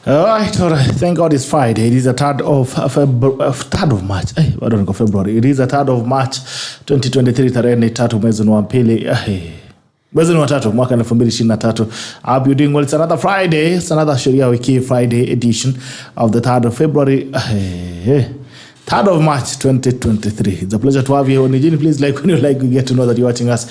All right. Thank God it's Friday. It is the 3rd of March. I don't know, February. It is the 3rd of March 2023. Tarehe ni 3 mwezi wa pili. Mwezi wa 3 mwaka 2023. I hope you're doing well. It's another Friday. It's another Sheria Wiki Hii Friday edition of the 3rd of February. 3rd of March 2023. It's a pleasure to have you. When you please like, when you like, we get to know that you're watching us.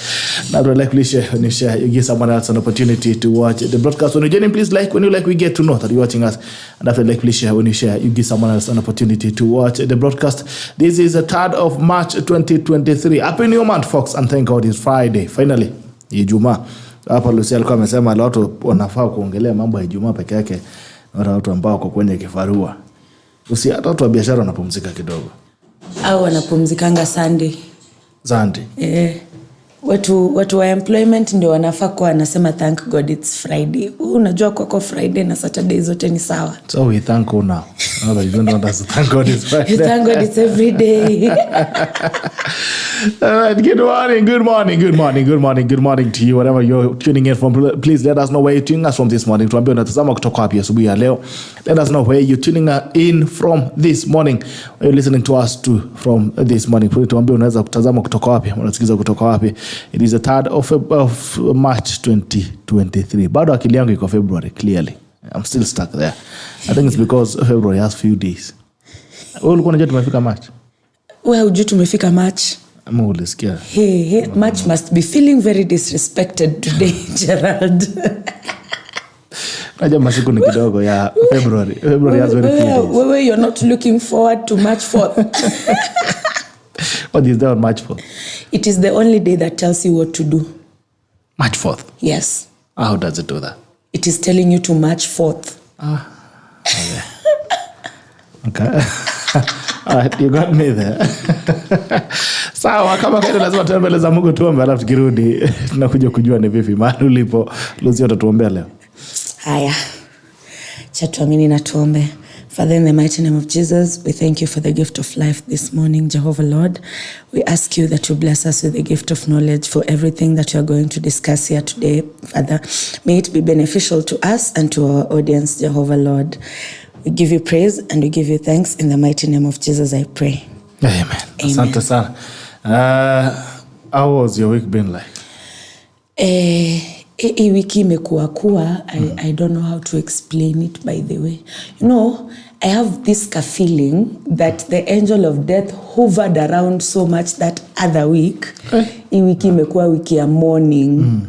Now, like, please share. When you share, you give someone else an opportunity to watch the broadcast. When you please like, when you like, we get to know that you're watching us. And after like, please share. When you share, you give someone else an opportunity to watch the broadcast. This is the 3rd of March 2023. Happy New Month, folks, and thank God it's Friday. Finally, Ijumaa. Hapa Lucia alikuwa amesema watu wanafaa kuongelea mambo ya Ijumaa peke yake, watu ambao wako kwenye kifarua. Usi hata watu wa biashara wanapumzika kidogo. Au wanapumzikanga Sunday. Watu wa employment ndio wanafaa kwa anasema thank God it's Friday. Unajua kwa Friday na Saturday zote ni sawa. So we thank God now. No, you don't want us to thank God it's Friday. You thank God it's every day. All right, good morning to you, wherever you're tuning in from. Please let us know where you're tuning us from this morning. Tuambie unatazama kutoka wapi asubuhi ya leo. Let us know where you're tuning in from this morning. Where you're listening to us from this morning. Tuambie unaweza kutazama kutoka wapi, unasikiza kutoka wapi. It is the 3rd of March 2023. Bado akili yangu iko February, clearly. I'm still stuck there. I think it's because February has few days. Wewe ulikuwa unajua tumefika March? Wewe hujui tumefika March? Ama ulisikia? March must be feeling very disrespected today, Gerald. Najua masiku ni kidogo ya February. February has very few days. Wewe you're not looking forward to March 4th. What is that on March 4th? It is the only day that tells you what to do. March 4th? Yes. How does it do that? It is telling you to March 4th. Okay. All right, you got me there. Sawa, kama kaida lazima tuombe za Mungu, tuombe alafu tukirudi tunakuja kujua ni vipi mahali ulipo. Lucia utatuombea leo. Haya. Cha tuamini na tuombe. Father, in the mighty name of Jesus, we thank you for the gift of life this morning, Jehovah Lord. We ask you that you bless us with the gift of knowledge for everything that you are going to discuss here today. Father, may it be beneficial to us and to our audience, Jehovah Lord. We give you praise and we give you thanks. In the mighty name of Jesus, I pray. Amen. Asante sana. How was your week been like? Hii wiki imekuwa kuwa. I don't know how to explain it, by the way. You know, I have this feeling that the angel of death hovered around so much that other week. Hii wiki imekuwa wiki ya mourning.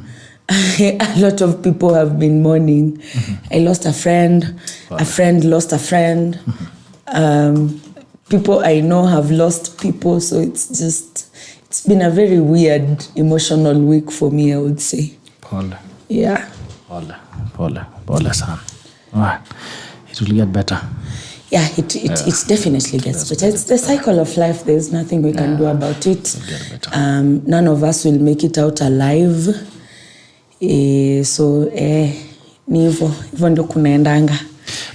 A lot of people have been mourning. I lost a friend. Wow. A friend lost a friend. People I know have lost people. So it's been a very weird, emotional week for me, I would say. Pole. Yeah. Pole son. Alright. It will get better. Yeah, it definitely gets better. It's the cycle of life. There's nothing we can do about it. It'll get better. None of us will make it out alive. So ni hivyo ndo kunaendanga.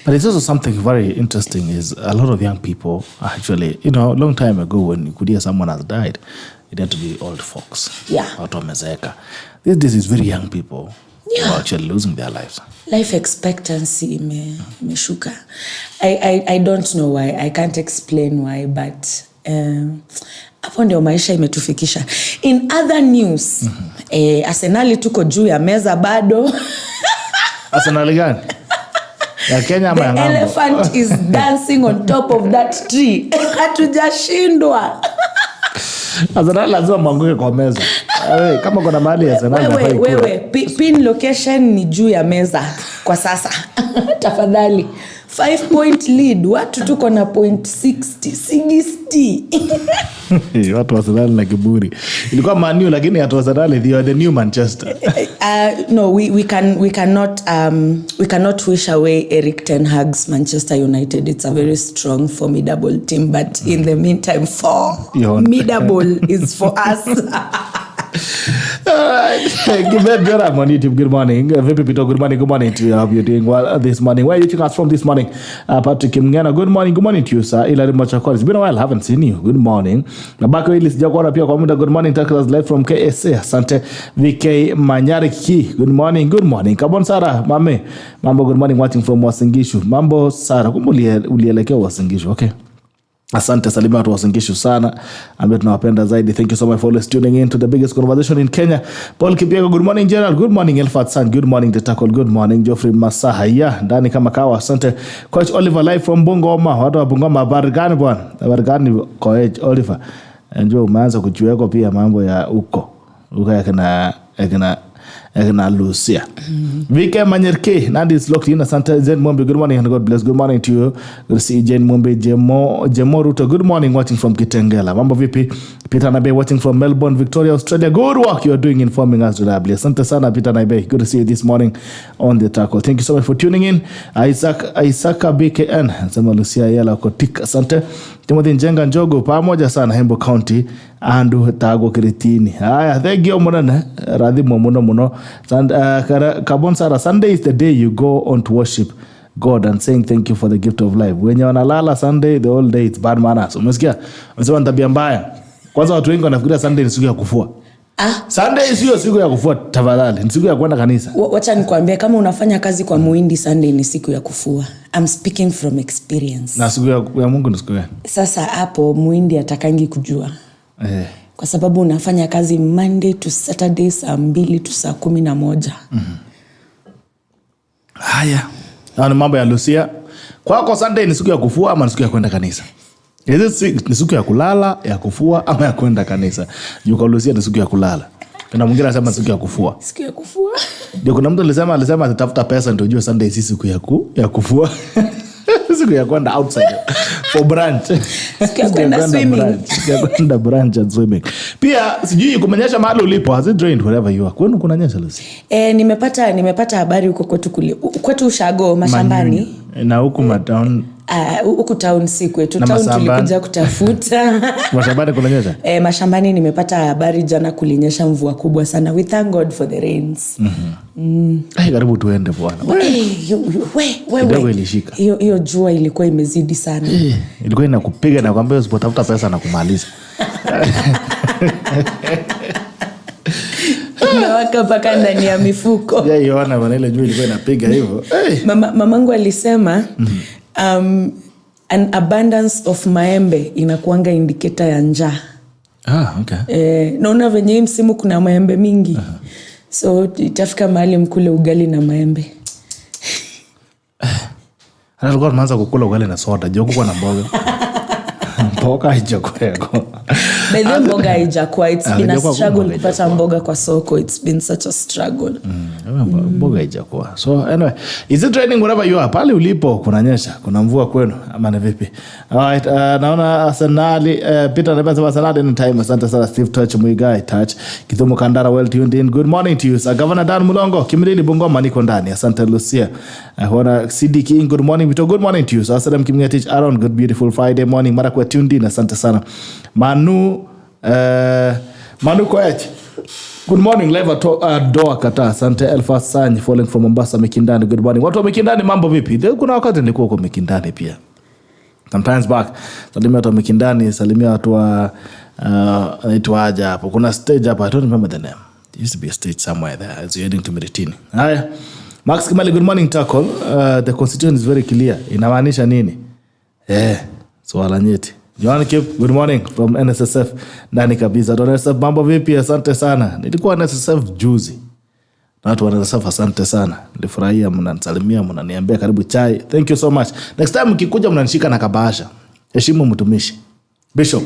But it's also something very interesting is a lot of young people actually, a long time ago when you could hear someone has died, it had to be old folks. Yeah. Watu wamezeeka. This is very young people who are actually losing their lives. Life expectancy imeshuka. I don't know why. I can't explain why, but hapo ndio maisha imetufikisha. In other news, Arsenal tuko juu ya meza bado. Arsenal gani? Ya Kenya ama ya ngambo? The elephant is dancing on top of that tree. Hatujashindwa. Arsenal lazima mwanguke kwa meza. Kama kuna mahali ya Arsenal wewe pin location ni juu ya meza kwa sasa. Tafadhali. 5-point lead. Watu tuko na 60. Watu wa Arsenal na kiburi. Ilikuwa Man U lakini watu wa Arsenal they are the new Manchester. No, we cannot wish away Eric Ten Hag's Manchester United. It's a very strong, formidable team, but in the meantime, formidable is for us. Give Gerald on YouTube. Good morning. VP Bitok, good morning. Good morning to you. I hope you're doing well this morning. Where are you taking us from this morning? Patrick Mngana, good morning. Good morning to you, sir. Ilari Machakor. It's been a while. I haven't seen you. Good morning. Nabako Ilis Jaguara pia kwa muda. Good morning. Tackles live from KSA. Asante. VK Manyariki. Good morning. Good morning. Kabon Sara. Mame. Mambo, good morning. Watching from Wasingishu. Mambo Sara. Kumbu ulielekea Wasingishu. Okay. Asante, salimia watu Wasingishu sana ambao tunawapenda zaidi. Thank you so much for always tuning in to the biggest conversation in Kenya. Paul Kipiego, good morning. Gerald, good morning. Elfat San, good morning. Detakol, good morning. Geoffrey Masaha, yeah, ndani kama kawa. Asante. Coach Oliver live from Bungoma. Watu wa Bungoma, habari gani bwana? Habari gani Coach Oliver? Njoo umeanza kujueko pia mambo ya uko na Lucia. Vike Manyerke, Nandi is locked in. Asante Jen Mombe, good morning and God bless. Good morning to you. Good to see Jen Mombe, Jemo Ruto. Good morning, watching from Kitengela. Mambo vipi? Peter Nabe watching from Melbourne, Victoria, Australia. Good work you are doing informing us reliably. Asante sana Peter Nabe. Good to see you this morning on the tackle. Thank you so much for tuning in. Isaka BKN, Sema Lucia Ayiela Aukot. Asante. Timothy Njenga Njogo pamoja sana Hembo County andu tago Kiritini. Haya, thank you mwana radhi muno. Kabon Sara, Sunday is the day you go on to worship God and saying thank you for the gift of life. When you wanalala Sunday, the whole day it's bad manners. Umesikia? Umesema tabia mbaya. Kwanza watu wengi wanafikiria Sunday ni siku ya kufua. Sunday sio siku ya kufua tafadhali. Ni siku ya kwenda kanisa. Wacha nikwambie kama unafanya kazi kwa muhindi Sunday ni siku ya kufua. I'm speaking from experience. Na siku ya Mungu ni siku gani? Sasa hapo muhindi atakangi kujua. Kwa sababu unafanya kazi Monday to Saturday saa 2 to saa 11. Haya. Ni mambo ya Lucia. Kwako Sunday ni siku ya kufua ama ni siku ya kwenda kanisa? Ni siku ya kulala, ya kufua ama ya kwenda kanisa? Yuko Lucia ni siku ya kulala. Kuna mwingine anasema siku ya kufua. Siku ya kufua. Ndio kuna mtu alisema atatafuta pesa ndio ujue Sunday si siku ya kufua. Siku ya kwenda outside for brunch. Siku ya kwenda swimming. Siku ya kwenda brunch and swimming. Pia sijui kumenyesha mahali ulipo. Has it rained wherever you are? Kwenu kunanyesha Lucy? Nimepata habari huko kwetu Ushago mashambani. Na huku matown huku town si kwetu. Town tulikuja kutafuta. Mashambani kunanyesha? Mashambani nimepata habari jana kulinyesha mvua kubwa sana. We thank God for the rains. Karibu tuende bwana. Wewe ilishika. Hiyo jua ilikuwa imezidi sana. Ilikuwa inakupiga na kwambia usipotafuta pesa na kumaliza. Nawaka paka ndani ya mifuko. Yona bwana ile jua ilikuwa inapiga hivyo. Mamangu alisema an abundance of maembe inakuanga indicator ya njaa. Okay. Naona venye msimu kuna maembe mingi. So itafika mahali mkule ugali na maembe. Alikuwa tumeanza kukula ugali na soda, joku kwa na mboga. Mboga haijakuwa. By mboga haijakuwa. It's been a struggle kupata mboga kwa soko. It's been such a struggle. Mboga haijakuwa. So anyway, is it raining wherever you are? Pale ulipo kunanyesha, kuna mvua kwenu ama ni vipi? Alright, naona Arsenal Peter anasema Arsenal in time. Asante sana Steve Touch Muigai Touch. Kithumo Kandara well tuned in. Good morning to you. Sir Governor Dan Mulongo, Kimilili Bungoma niko ndani. Asante Lucia. Wana CD King, good morning. Vito, good morning to you. So Asadam Kimngetich Aaron, good beautiful Friday morning. Mara kwa tuned in. Asante sana. Manu Koech, good morning. Live at Doa Kata. Asante. Elfa Sanyi falling from Mombasa Mikindani, good morning. Watu wa Mikindani mambo vipi? Kuna wakati nilikuwa kwa Mikindani pia. Sometimes back. Salimia watu wa Mikindani, salimia watu wa naitwa aja hapo. Kuna stage hapa, I don't remember the name. There used to be a stage somewhere there as you're heading to Miritini. Haya. Max Kimali, good morning Tackle. The constitution is very clear. Inamaanisha nini? Swala nyeti. Johan Kip, good morning from NSSF. Ndani kabisa. NSSF mambo vipi? Asante sana. Nilikuwa NSSF juzi. Na watu wa NSSF asante sana. Nilifurahia mnanisalimia, mnaniambia karibu chai. Thank you so much. Next time mkikuja mnanishika na kabasha. Heshimu mtumishi. Bishop.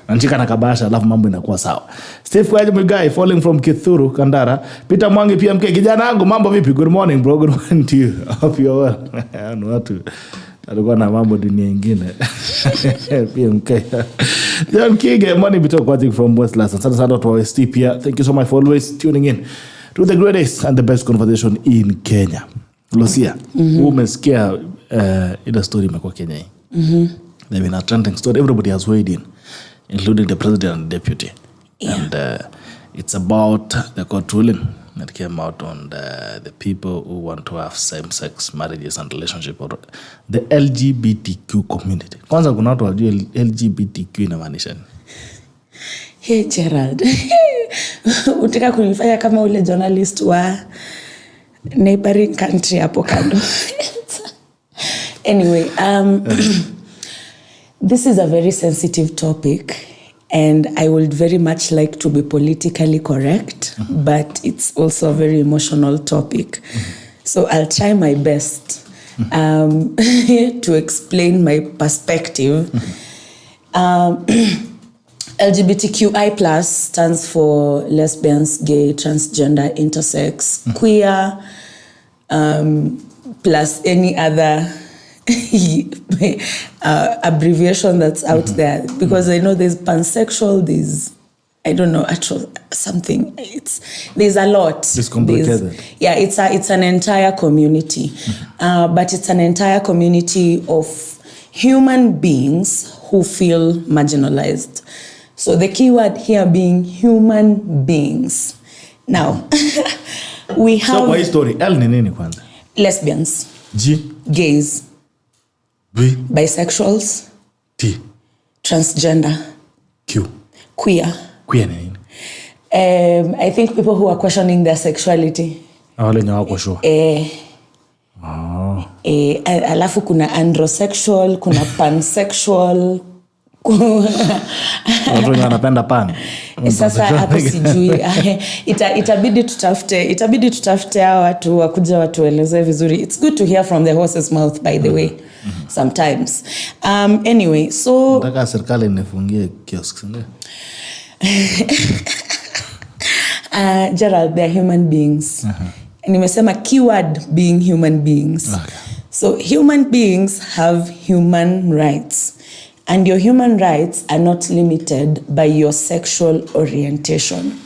Mnanishika na kabasha alafu mambo inakuwa sawa. Steve Kwaje Muigai falling from Kithuru Kandara. Peter Mwangi PMK kijana wangu mambo vipi? Good morning bro. Good morning to you. I hope you are well. Watu alikuwa na mambo dunia nyingine. PMK. John Kige, Money Bitok watching from West London. Asante sana to our ST here. Thank you so much for always tuning in to the greatest and the best conversation in Kenya. Lucia, umesikia ile story imekuwa Kenya hii. They've been a trending story. Everybody has weighed in, including the president and the deputy. Yeah. And It's about the court ruling that came out on the people who want to have same-sex marriages and relationship, or the LGBTQ community. Kwanza kuna watu wajua LGBTQ inamaanisha nini? Hey Gerald, utaka kunifanya kama ule journalist wa neighboring country hapo kando. Anyway, this is a very sensitive topic, and I would very much like to be politically correct, but it's also a very emotional topic. So I'll try my best to explain my perspective. LGBTQI+ stands for lesbians, gay, transgender, intersex, queer, plus any other abbreviation that's out there. Because I know there's pansexual, there's, I don't know, something. There's a lot. It's complicated. It's an entire community. But it's an entire community of human beings who feel marginalized. So the key word here being human beings. Now, we have... So, why story? L ni nini kwanza? Lesbians. G? Gays. B? Bisexuals. T? Transgender. Q? Queer. Queer ni nini? I think people who are questioning their sexuality. Wale ni wako sure. Alafu kuna androsexual, kuna pansexual. Watu wanapenda pan. Sasa hapo sijui. Itabidi tutafute hao watu wakuja watueleze vizuri. It's good to hear from the horse's mouth, by the way, sometimes. Anyway, so nataka serikali inifungie kiosks ndio. Gerald, they're human beings. Nimesema keyword being human beings. Okay. So human beings have human rights. And your human rights are not limited by your sexual orientation.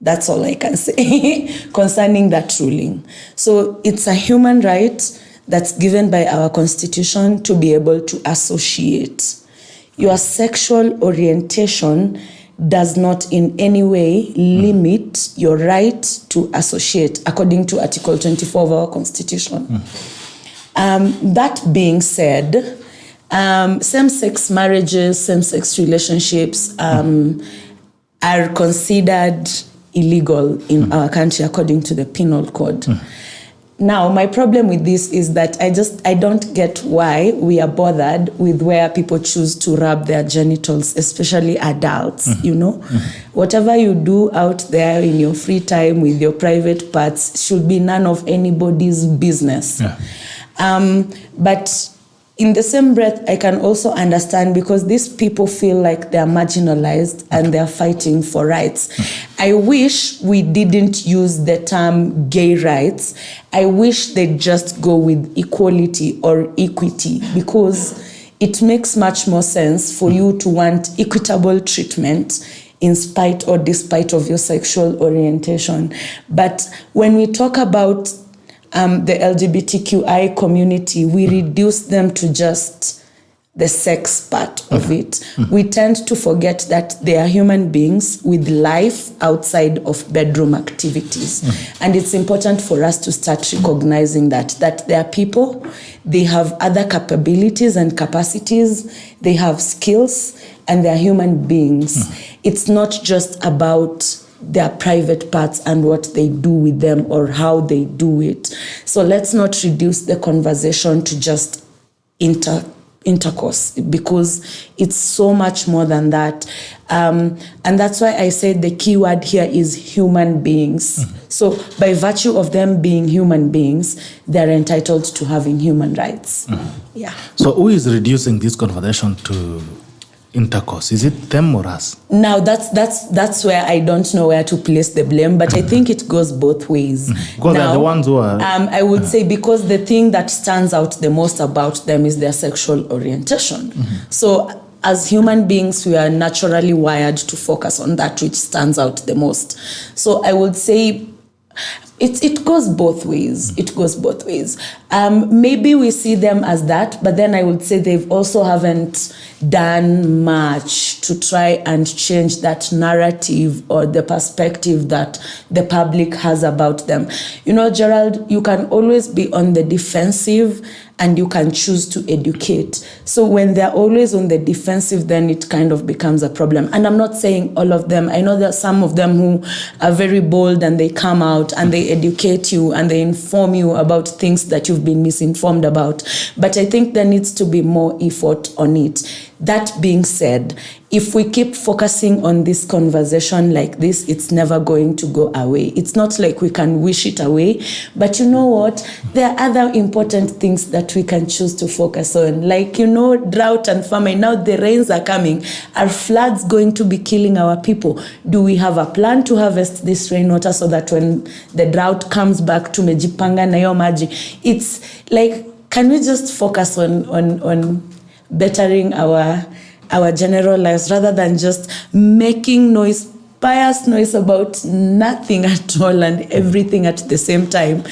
That's all I can say concerning that ruling. So it's a human right that's given by our constitution to be able to associate. Your sexual orientation does not in any way limit your right to associate, according to Article 24 of our constitution. That being said, same-sex marriages, same-sex relationships are considered illegal in our country according to the penal code. Now, my problem with this is that I don't get why we are bothered with where people choose to rub their genitals, especially adults, you know. Whatever you do out there in your free time with your private parts should be none of anybody's business. But in the same breath, I can also understand, because these people feel like they're marginalized and they're fighting for rights. I wish we didn't use the term gay rights. I wish they'd just go with equality or equity, because it makes much more sense for you to want equitable treatment in spite or despite of your sexual orientation. But when we talk about the LGBTQI community, we reduce them to just the sex part of it. We tend to forget that they are human beings with life outside of bedroom activities. And it's important for us to start recognizing that they are people, they have other capabilities and capacities, they have skills, and they are human beings. It's not just about their private parts and what they do with them or how they do it. So let's not reduce the conversation to just intercourse, because it's so much more than that. And that's why I said the key word here is human beings. So by virtue of them being human beings, they're entitled to having human rights. Yeah. So who is reducing this conversation to intercourse? Is it them or us? Now that's where I don't know where to place the blame, but I think it goes both ways. Because they're the ones who are... I would say because the thing that stands out the most about them is their sexual orientation. So as human beings, we are naturally wired to focus on that which stands out the most. So I would say It goes both ways. It goes both ways. Maybe we see them as that, but then I would say they've also haven't done much to try and change that narrative or the perspective that the public has about them. You know, Gerald, you can always be on the defensive and you can choose to educate. So when they're always on the defensive, then it kind of becomes a problem. And I'm not saying all of them. I know there are some of them who are very bold and they come out and they educate you and they inform you about things that you've been misinformed about. But I think there needs to be more effort on it. That being said, if we keep focusing on this conversation like this, it's never going to go away. It's not like we can wish it away, but you know what? There are other important things that we can choose to focus on. Like, you know, drought and famine. Now the rains are coming. Are floods going to be killing our people? Do we have a plan to harvest this rainwater so that when the drought comes back, tumejipanga na hiyo maji? It's like, can we just focus on bettering our general lives rather than just making noise, pious noise about nothing at all and everything at the same time.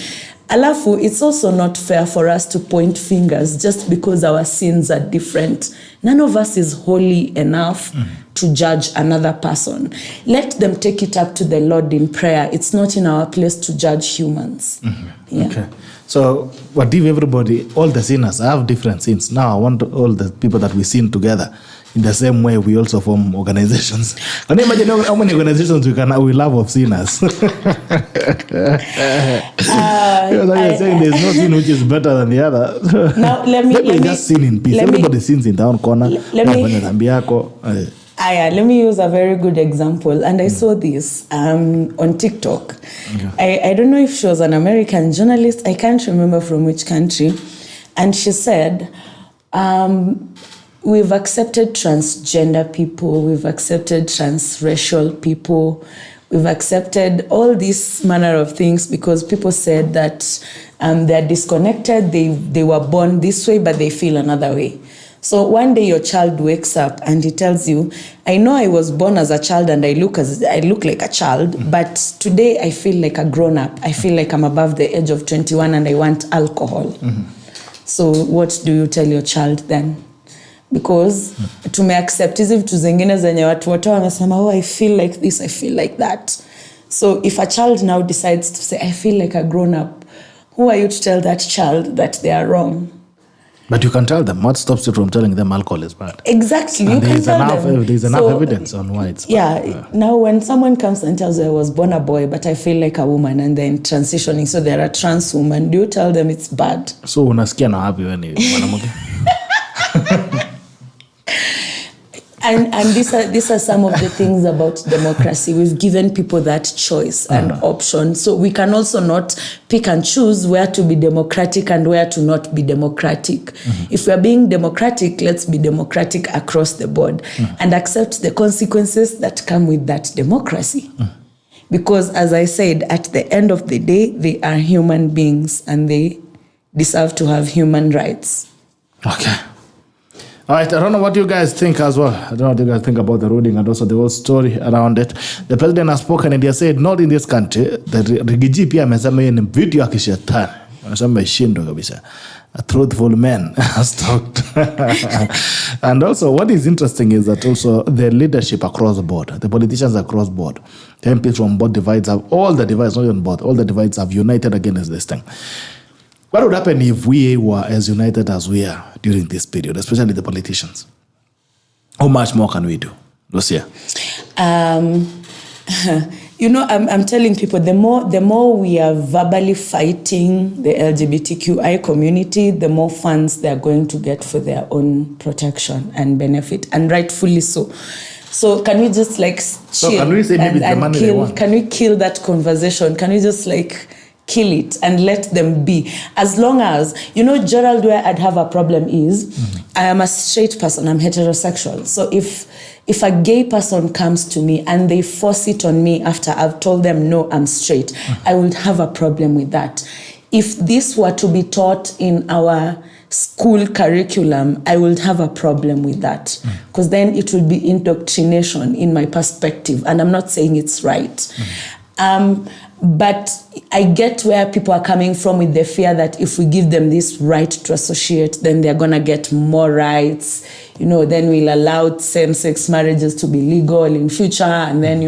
Alafu, it's also not fair for us to point fingers just because our sins are different. None of us is holy enough to judge another person. Let them take it up to the Lord in prayer. It's not in our place to judge humans. Yeah. Okay. So, what if everybody, all the sinners have different sins? Now, I want all the people that we sin together. In the same way, we also form organizations. Can you imagine how many organizations we love of sinners? You're saying there's no sin which is better than the other. Now, let me just sin in peace. Everybody sins in their own corner. Let me use a very good example. And I saw this on TikTok. Okay. I don't know if she was an American journalist. I can't remember from which country. And she said, we've accepted transgender people, we've accepted transracial people, we've accepted all this manner of things because people said that they're disconnected, they were born this way, but they feel another way. So one day your child wakes up and he tells you, I know I was born as a child and I look like a child, but today I feel like a grown-up. I feel like I'm above the age of 21 and I want alcohol. So what do you tell your child then? Because tumeaccept hizi vitu zingine zenye watu wote wamesema, oh, I feel like this, I feel like that. So if a child now decides to say, I feel like a grown-up, who are you to tell that child that they are wrong? But you can tell them. What stops you from telling them alcohol is bad? Exactly. And there's enough evidence on why it's bad. Yeah. Now when someone comes and tells you I was born a boy, but I feel like a woman and then transitioning, so they're a trans woman, do you tell them it's bad? So unasikia na happy when you mwanamke? And these are some of the things about democracy. We've given people that choice and option. So we can also not pick and choose where to be democratic and where to not be democratic. If we're being democratic, let's be democratic across the board and accept the consequences that come with that democracy. Because as I said, at the end of the day, they are human beings and they deserve to have human rights. Okay. All right, I don't know what you guys think as well. I don't know what you guys think about the ruling and also the whole story around it. The president has spoken and he has said, not in this country. The Rigiji pia amesema yeye ni vitu ya kishetani. Amesema ishindwe kabisa. A truthful man has talked. And also, what is interesting is that also the leadership across the board, the politicians across the board, the MPs from both divides have, all the divides, not even both, all the divides have united against this thing. What would happen if we were as united as we are during this period, especially the politicians? How much more can we do, Lucia? You know, I'm telling people, the more we are verbally fighting the LGBTQI community, the more funds they're going to get for their own protection and benefit, and rightfully so. So can we just like chill? So can we say maybe the money they want? Can we kill that conversation? Can we just like kill it and let them be? As long as, you know, Gerald, where I'd have a problem is, I am a straight person, I'm heterosexual. So if a gay person comes to me and they force it on me after I've told them, no, I'm straight, I would have a problem with that. If this were to be taught in our school curriculum, I would have a problem with that. Because then it would be indoctrination in my perspective. And I'm not saying it's right. But I get where people are coming from with the fear that if we give them this right to associate, then they're going to get more rights. Then we'll allow same-sex marriages to be legal in future. And then,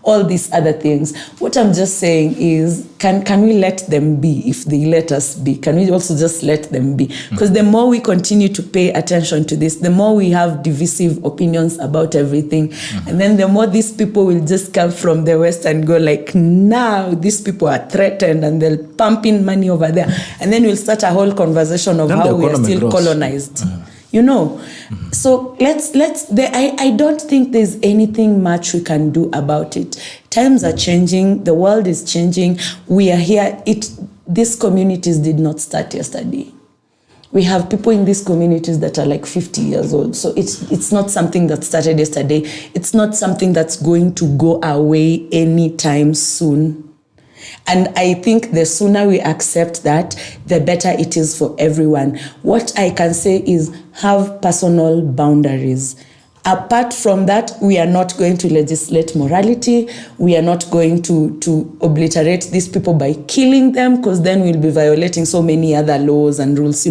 all these other things. What I'm just saying is, can we let them be if they let us be? Can we also just let them be? Because the more we continue to pay attention to this, the more we have divisive opinions about everything. And then the more these people will just come from the West and go like, now these people are threatened and they'll pump in money over there. And then we'll start a whole conversation of how we are still colonized. So I don't think there's anything much we can do about it. Times are changing. The world is changing. We are here. These communities did not start yesterday. We have people in these communities that are like 50 years old. So it's not something that started yesterday. It's not something that's going to go away anytime soon. And I think the sooner we accept that, the better it is for everyone. What I can say is have personal boundaries. Apart from that, we are not going to legislate morality. We are not going to obliterate these people by killing them, because then we'll be violating so many other laws and rules,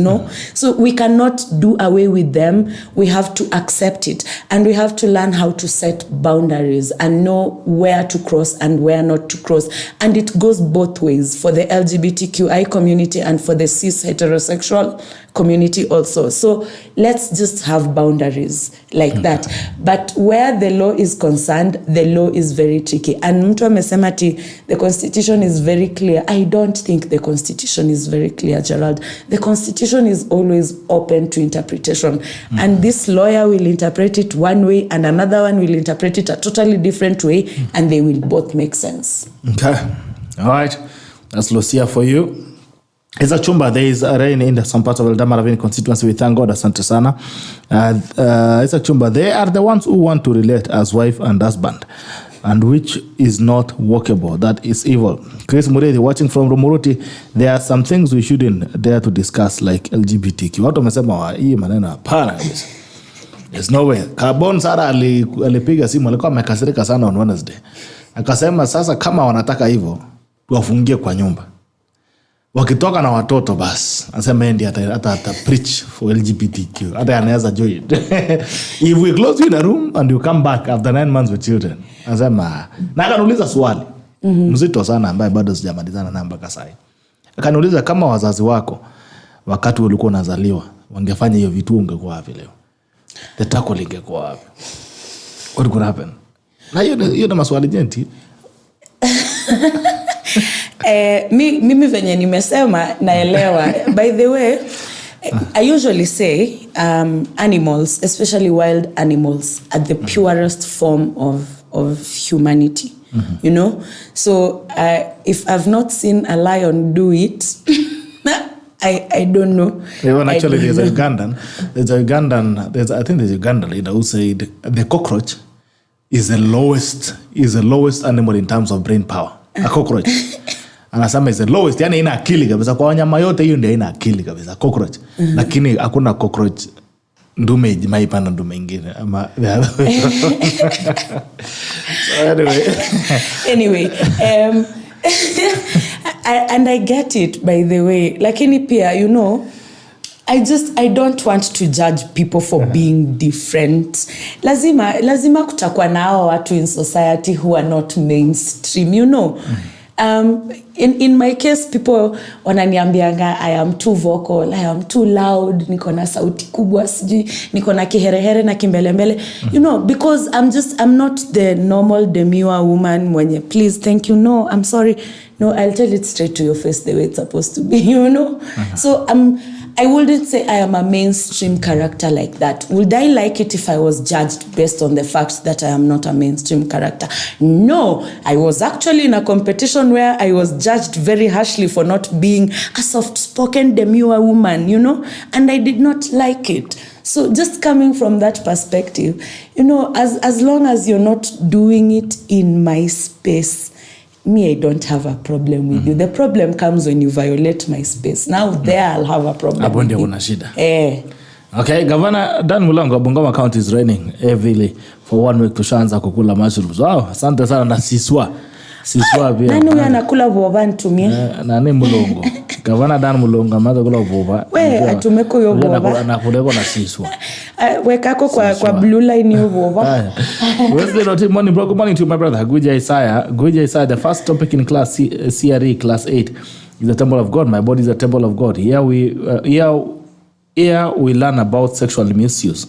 So we cannot do away with them. We have to accept it. And we have to learn how to set boundaries and know where to cross and where not to cross. And it goes both ways, for the LGBTQI community and for the cis heterosexual community also. So let's just have boundaries like that. But where the law is concerned, the law is very tricky. And mtu amesema ati the constitution is very clear. I don't think the constitution is very clear, Gerald. The constitution is always open to interpretation. And this lawyer will interpret it one way and another one will interpret it a totally different way, and they will both make sense. Okay. All right. That's Lucia for you. As a chumba, there is a rain in some parts of Eldama Ravine constituency. We thank God, asante sana. As a chumba, they are the ones who want to relate as wife and husband, and which is not workable. That is evil. Chris Muredi watching from Rumuruti, there are some things we shouldn't dare to discuss, like LGBTQ. Watu wamesema hii maneno hapana kabisa. There's no way. Carbon Sara alipiga simu, alikuwa amekasirika sana on Wednesday. Akasema sasa kama wanataka hivyo, tuwafungie kwa nyumba. Wakitoka na watoto basi, anasema endi hata preach for LGBTQ. Hata anaweza join. If we close you in a room and you come back after 9 months with children, anasema, na akanuliza swali. Mzito sana ambaye bado sijamalizana na mpaka sasa. Akanuliza kama wazazi wako wakati ulikuwa unazaliwa wangefanya hiyo vitu, ungekuwa wapi leo? The tackle ingekuwa wapi? What could happen? Na hiyo na maswali jenti. Mimi venye nimesema naelewa. By the way, I usually say animals, especially wild animals, are the purest form of humanity. So if I've not seen a lion do it, I don't know. Even actually, there's a Ugandan leader who said the cockroach is the lowest animal in terms of brain power. A cockroach. Anasema is the lowest, yani ina akili kabisa kwa wanyama yote, hiyo ndio ina akili kabisa cockroach. Lakini hakuna cockroach ndume maipanda ndume nyingine ama so anyway and I get it, by the way. Lakini pia, I don't want to judge people for being different. Lazima kutakuwa na hao watu in society who are not mainstream, In my case, people wananiambianga I am too vocal, I am too loud, niko na sauti kubwa, sijui niko na kiherehere na kimbelembele, because I'm not the normal demure woman mwenye please, thank you, no, I'm sorry, no, I'll tell it straight to your face the way it's supposed to be, So I wouldn't say I am a mainstream character like that. Would I like it if I was judged based on the fact that I am not a mainstream character? No, I was actually in a competition where I was judged very harshly for not being a soft-spoken demure woman, and I did not like it. So just coming from that perspective, as long as you're not doing it in my space, me, I don't have a problem with you. The problem comes when you violate my space. Now there I'll have a problem. Hapo ndio kuna shida. Okay, Governor Dan Mulango wa Bungoma County is raining heavily for 1 week. Tushaanza kukula mushrooms. Wow, asante sana na siswa. Siswa pia. Nani huyo anakula boba nitumie? Nani Mulongo? Gavana Dan Mulongo amaza kula boba. We atumeko hiyo boba. Anakuleko na siswa. Wekako kwa blue line hiyo boba. Wednesday not morning bro. Good morning to my brother Guja Isaiah. The first topic in class CRE class 8 is the temple of God. My body is a temple of God. Here we learn about sexual misuse.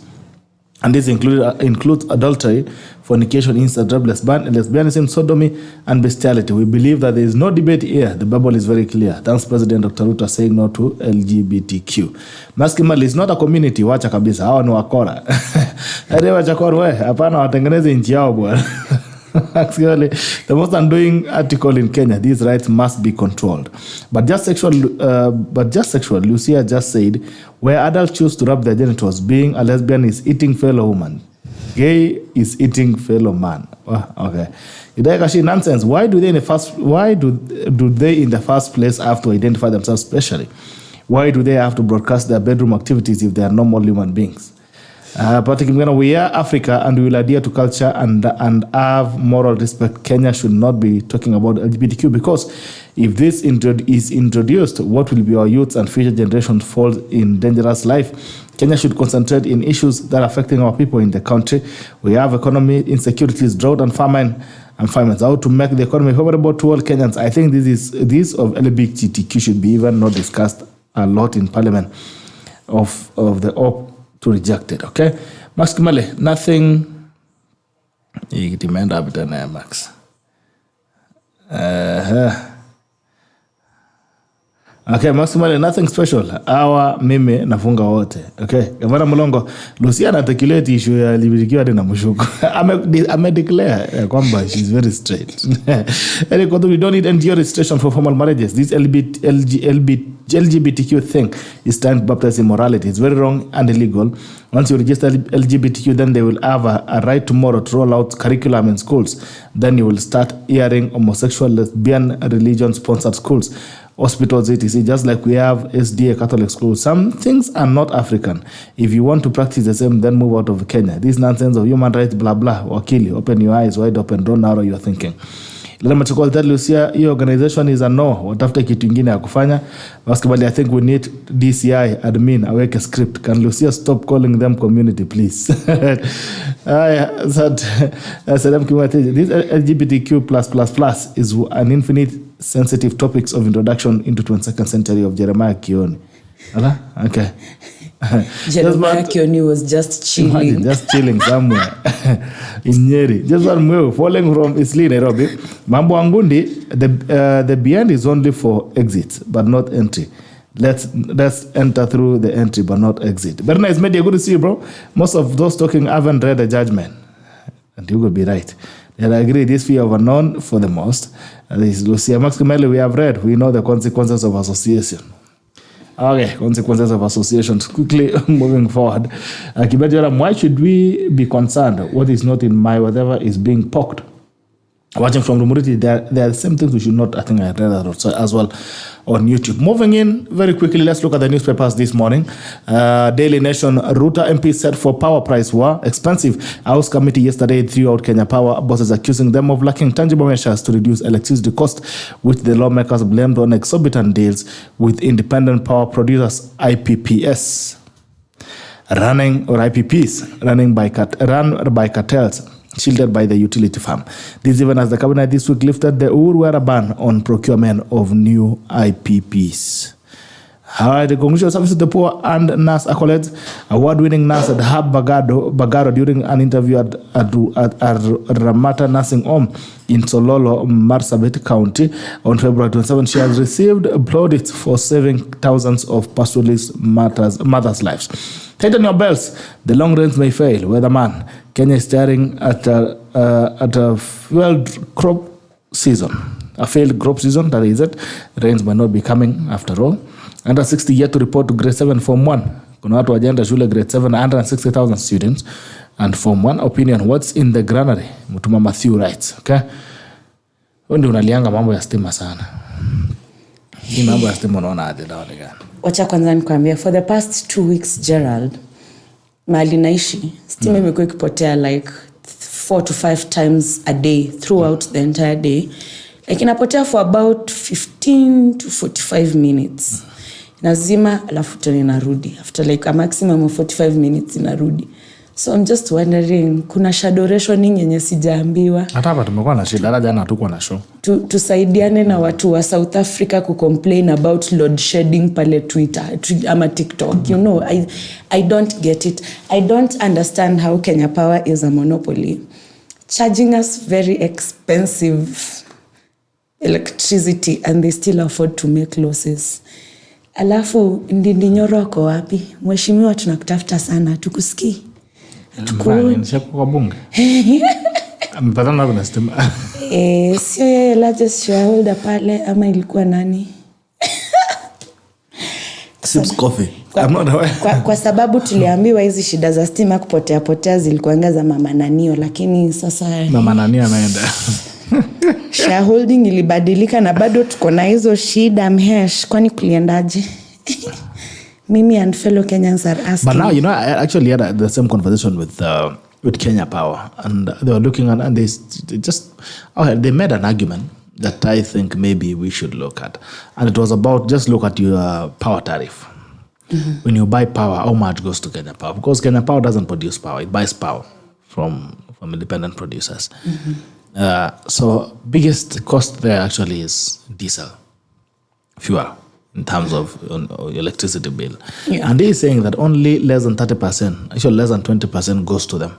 And this includes adultery, fornication, incest, lesbianism, sodomy, and bestiality. We believe that there is no debate here. The Bible is very clear. Thanks President Dr. Ruto saying no to LGBTQ. Maskimali is not a community. Wacha kabisa. Hawa ni wakora. Hadi wachakora we. Hapana watengeneze nchi yao bwana. Actually, the most undoing article in Kenya, these rights must be controlled. But just sexual, Lucia just said, where adults choose to rub their genitals, being a lesbian is eating fellow woman. Gay is eating fellow man. Oh, okay. Idayakashi nonsense. Why do they in the first place have to identify themselves specially? Why do they have to broadcast their bedroom activities if they are normal human beings? Particularly, we are Africa and we will adhere to culture and have moral respect. Kenya should not be talking about LGBTQ because if this is introduced, what will be our youth and future generations fall in dangerous life? Kenya should concentrate in issues that are affecting our people in the country. We have economy insecurities, drought and famine. How to make the economy favorable to all Kenyans. I think this of LGBTQ should be even not discussed a lot in Parliament of the op to reject it, okay? Max Kimale, nothing. You demand up to Max. Okay, Max Kimale, nothing special. Mimi nafunga wote. Okay, Gavana Mulongo, Lucia anatekeleza issue ya LGBTQ hadi na mshuko. Declare kwamba she's very straight. We don't need NGO registration for formal marriages. This LGBTQ thing is trying to baptize immorality. It's very wrong and illegal. Once you register LGBTQ, then they will have a right tomorrow to roll out curriculum in schools. Then you will start hearing homosexual, lesbian, religion-sponsored schools, hospitals, etc. Just like we have SDA Catholic schools. Some things are not African. If you want to practice the same, then move out of Kenya. This nonsense of human rights, blah, blah, wakili. Open your eyes wide open. Don't narrow your thinking. Let me call that Lucia, your organization is a no. Watafute kitu ingine ya kufanya. Basketball, I think we need DCI admin aweke script. Can Lucia stop calling them community, please? This LGBTQ++ is an infinite sensitive topics of introduction into 22nd century of Jeremiah Kioni. Okay. Jeremiah Kioni was just chilling. Imagine, just chilling somewhere in Nyeri. Just one move, falling from Isli, Nairobi. Mambo Angundi, the beyond is only for exit, but not entry. Let's enter through the entry, but not exit. Very nice, media. Good to see you, bro. Most of those talking haven't read the judgment. And you will be right. And I agree, this fear of unknown for the most. This is Lucia Maximeli, we have read. We know the consequences of association. Okay, consequences of associations. Quickly moving forward. Why should we be concerned? What is not in my whatever is being poked? Watching from Rumuriti, there are the same things we should not, I think I read that as well on YouTube. Moving in very quickly, let's look at the newspapers this morning. Daily Nation, Ruta MP set for power price war. Expensive. House committee yesterday threw out Kenya Power bosses accusing them of lacking tangible measures to reduce electricity cost, which the lawmakers blamed on exorbitant deals with independent power producers, IPPs. Run by cartels, shielded by the utility firm. This even as the cabinet this week lifted the Uruwara ban on procurement of new IPPs. The Congressional Service to the Poor and nurse accolades. Award-winning nurse at Hab Bagaro during an interview at Ramata Nursing Home in Sololo, Marsabit County on February 27. She has received plaudits for saving thousands of pastoralist mothers' lives. Tighten your belts. The long rains may fail. Weatherman. Kenya is staring at a failed crop season. A failed crop season, that is it. Rains might not be coming after all. Under 60 yet to report to grade 7 Form 1. Kuna watu wajenda shule grade 7, 160,000 students. And Form 1 opinion, what's in the granary? Mutuma Matthew writes, okay? Wende unalianga mambo ya stima sana. Hii mambo ya stima unaona aje dawa ni gani? Wacha kwanza nikwambia, for the past 2 weeks, Gerald, mahali naishi, stima imekuwa ikipotea like 4 to 5 times a day throughout the entire day. Like inapotea for about 15 to 45 minutes. Nazima alafu tena inarudi. After like a maximum of 45 minutes inarudi. So I'm just wondering, kuna shadow rationing yenye sijaambiwa. Hata hapa tumekuwa na shida, jana hatukuwa na show. Tusaidiane na watu wa South Africa complain about load shedding pale Twitter ama TikTok. You know, I don't get it. I don't understand how Kenya Power is a monopoly, charging us very expensive electricity and they still afford to make losses. Alafu Ndindi Nyoro ako wapi? Mheshimiwa tunakutafuta sana, tukusikii. Kwa bunge. Mpatana na stima. Sio yeye largest shareholder pale ama ilikuwa nani? Sips coffee. Kwa sababu tuliambiwa hizi shida za stima kupotea zilikuanga za Mama Nanio, lakini sasa Mama Nanio anaenda. Shareholding ilibadilika na bado tuko na hizo shida Mhesh, kwani kuliendaje? Mimi and fellow Kenyans are asking. But now, you know, I actually had the same conversation with Kenya Power, and they were looking at, and they made an argument that I think maybe we should look at, and it was about just look at your power tariff. Mm-hmm. When you buy power, how much goes to Kenya Power? Because Kenya Power doesn't produce power; it buys power from independent producers. Mm-hmm. So biggest cost there actually is diesel, fuel, in terms of electricity bill. Yeah. And he's saying that only less than 30%, actually less than 20% goes to them.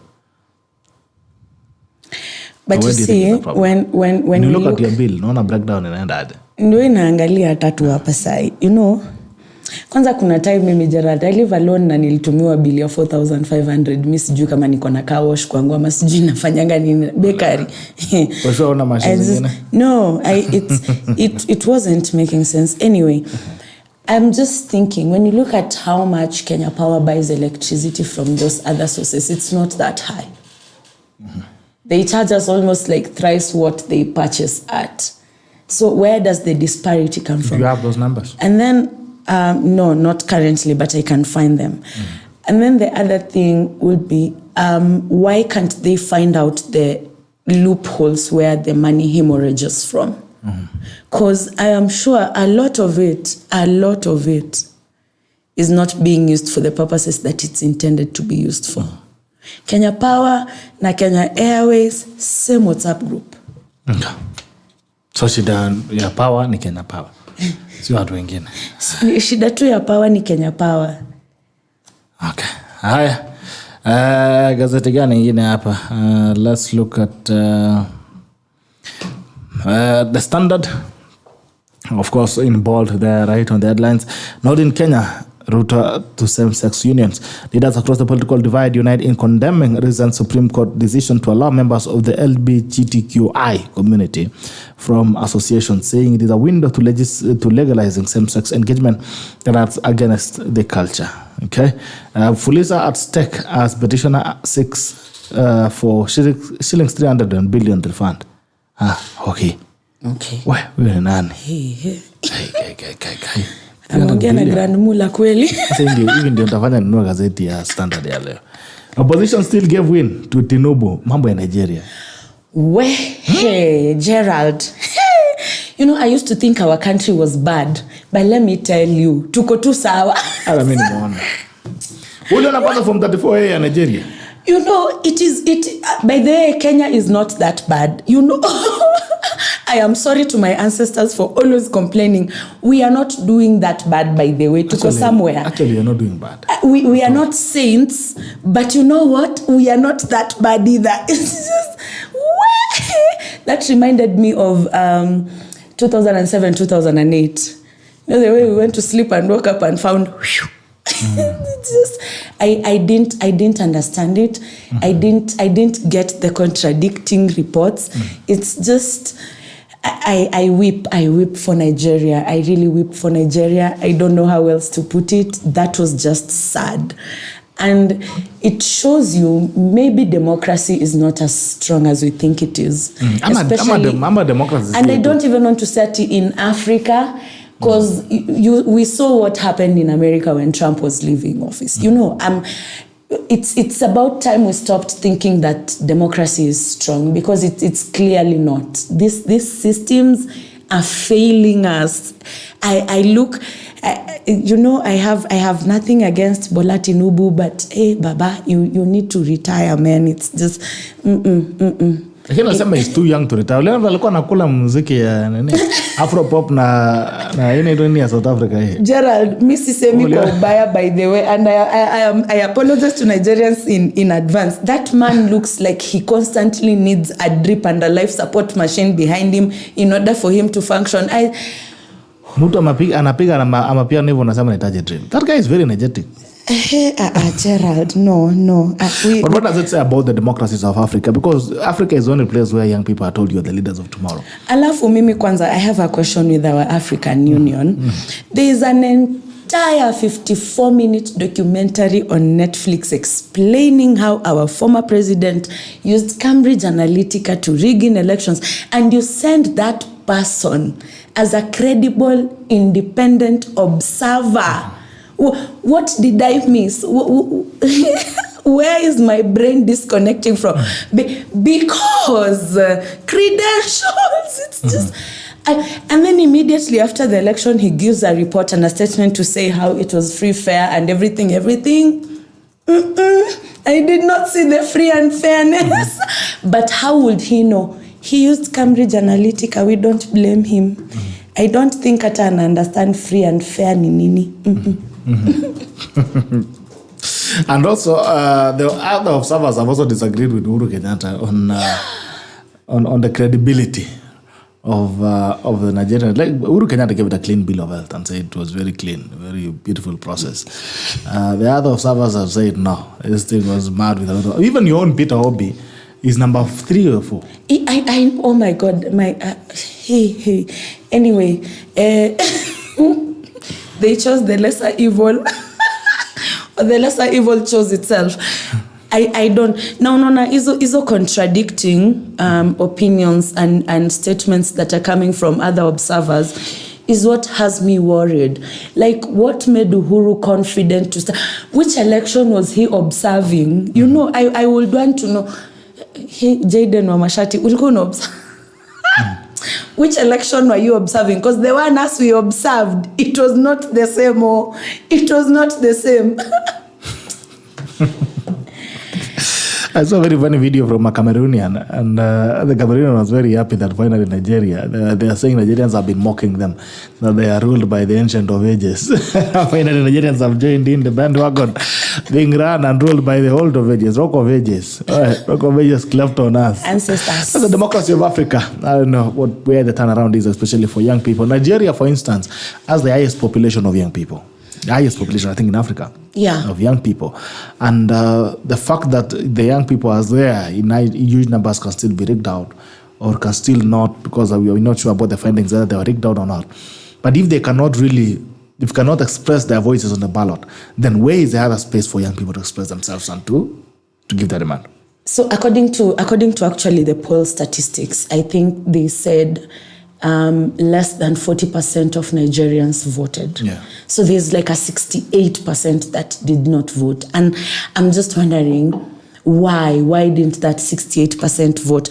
But you see, when you look at your bill, naona breakdown inaenda aje. Ndio inaangalia tatu hapa sai. You know, kwanza kuna time mimi Gerald, I live alone na nilitumiwa bill ya 4,500. Mimi sijui kama niko na car wash kwangu ama sijui nafanyanga nini bakery. Kwa sababu una machine nyingine? No, it wasn't making sense. Anyway, I'm just thinking, when you look at how much Kenya Power buys electricity from those other sources, it's not that high. Mm-hmm. They charge us almost like thrice what they purchase at. So where does the disparity come from? Do you have those numbers? And then, no, not currently, but I can find them. Mm-hmm. And then the other thing would be, why can't they find out the loopholes where the money hemorrhages from? Because I am sure a lot of it is not being used for the purposes that it's intended to be used for. Kenya Power na Kenya Airways, same WhatsApp group. Okay. So shida ya Power ni Kenya Power. Sio watu wengine. Shida tu ya Power ni Kenya Power. Okay. Haya. Gazeti gani nyingine hapa? Let's look at The Standard. Of course, in bold there, right on the headlines. Not in Kenya, Ruto to same-sex unions. Leaders across the political divide unite in condemning recent Supreme Court decision to allow members of the LGBTQI community from associations, saying it is a window to legalizing same-sex engagement that's against the culture. Okay, Fulisa at stake as petitioner seeks for shillings 300 billion refund. Okay. Wewe nani? Hey. Anaongea na Grand Mula kweli. Sasa hivi ndio nitafanya ninunue gazeti ya Standard ya leo. Opposition still gave win to Tinubu, mambo ya Nigeria. Hey, Gerald. You know, I used to think our country was bad, but let me tell you, tuko tu sawa. Ala mimi nimeona. Wewe unapata from 34A ya Nigeria. You know, by the way, Kenya is not that bad. You know, I am sorry to my ancestors for always complaining. We are not doing that bad, by the way, to go somewhere. Actually, you're not doing bad. We are not saints, but you know what? We are not that bad either. It's just, that reminded me of 2007, 2008. You know, the way we went to sleep and woke up and found... It's just, I didn't understand it. I didn't get the contradicting reports. It's just I weep for Nigeria. I really weep for Nigeria. I don't know how else to put it. That was just sad. And it shows you maybe democracy is not as strong as we think it is. I'm a democracy. And I don't even want to say it in Africa. Because we saw what happened in America when Trump was leaving office. You know, it's about time we stopped thinking that democracy is strong, because it's clearly not. These systems are failing us. I have nothing against Bola Tinubu, but hey, Baba, you need to retire, man. It's just Lakini nasema he's too young to retire. Leo alikuwa anakula muziki ya nini? Afro pop na ile ndio ya South Africa hii. Gerald, mi sisemi kwa ubaya, by the way, and I apologize to Nigerians in advance. That man looks like he constantly needs a drip and a life support machine behind him in order for him to function. Mtu anapiga amapiano hivyo, nasema nahitaji drip. That guy is very energetic. Gerald, no. But what does it say about the democracies of Africa? Because Africa is the only place where young people are told you are the leaders of tomorrow. Alafu mimi kwanza, I have a question with our African Union. There is an entire 54-minute documentary on Netflix explaining how our former president used Cambridge Analytica to rig in elections, and you send that person as a credible, independent observer. What did I miss? Where is my brain disconnecting from? Because credentials, it's just... And then immediately after the election, he gives a report and a statement to say how it was free, fair, and everything. I did not see the free and fairness. But how would he know? He used Cambridge Analytica. We don't blame him. I don't think ata understand free and fair ni nini. And also, the other observers have also disagreed with Uhuru Kenyatta on the credibility of the Nigerian. Like Uhuru Kenyatta gave it a clean bill of health and said it was very clean, very beautiful process. The other observers have said no, this thing was mad with a lot of, even your own Peter Obi is number 3 or 4. I oh my God, hey. Anyway, they chose the lesser evil. Or the lesser evil chose itself. I don't. No. Iso contradicting opinions and statements that are coming from other observers is what has me worried. Like, what made Uhuru confident to start? Which election was he observing? You know, I would want to know. Hey, Jaden Wamashati, ulikuwa unaobserve? Which election were you observing? Because the one as we observed, it was not the same. It was not the same. I saw a very funny video from a Cameroonian, and the Cameroonian was very happy that finally Nigeria, they are saying Nigerians have been mocking them, that they are ruled by the ancient of ages. Finally Nigerians have joined in the bandwagon, being run and ruled by the old of ages, rock of ages. Rock of ages cleft on us. Ancestors. That's the democracy of Africa. I don't know where the turnaround is, especially for young people. Nigeria, for instance, has the highest population of young people. The highest population, I think, in Africa, of young people. And the fact that the young people are there in huge numbers can still be rigged out, or can still not, because we're not sure about the findings, whether they were rigged out or not. But if they cannot express their voices on the ballot, then where is the other space for young people to express themselves and to give their demand? So according to actually the poll statistics, I think they said less than 40% of Nigerians voted. Yeah. So there's like a 68% that did not vote. And I'm just wondering, why didn't that 68% vote?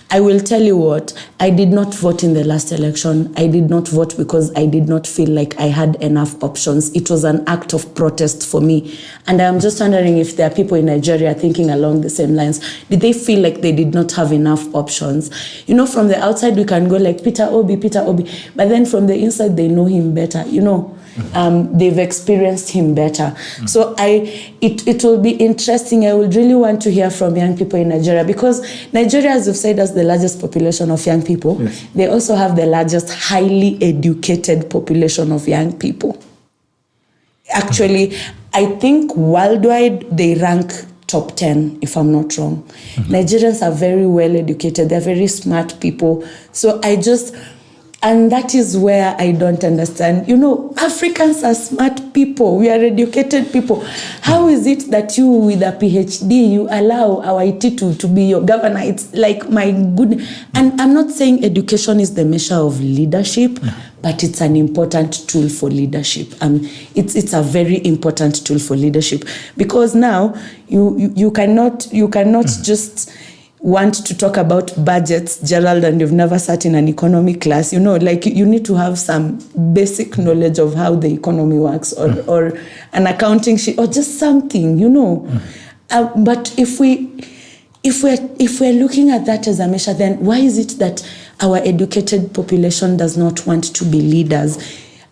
I will tell you what, I did not vote in the last election. I did not vote because I did not feel like I had enough options. It was an act of protest for me. And I'm just wondering if there are people in Nigeria thinking along the same lines. Did they feel like they did not have enough options? You know, from the outside, we can go like Peter Obi. But then from the inside, they know him better, you know. They've experienced him better. So it will be interesting. I would really want to hear from young people in Nigeria, because Nigeria, as you've said, has the largest population of young people. Yes. They also have the largest highly educated population of young people. Actually, I think worldwide they rank top 10, if I'm not wrong. Nigerians are very well educated. They're very smart people. So And that is where I don't understand. Africans are smart people. We are educated people. How is it that you, with a PhD, you allow our IT to be your governor? It's like, my goodness. And I'm not saying education is the measure of leadership, but it's an important tool for leadership. It's a very important tool for leadership, because now you cannot just want to talk about budgets, Gerald, and you've never sat in an economy class. You need to have some basic knowledge of how the economy works, or an accounting sheet, or just something, but if we're looking at that as a measure, then why is it that our educated population does not want to be leaders?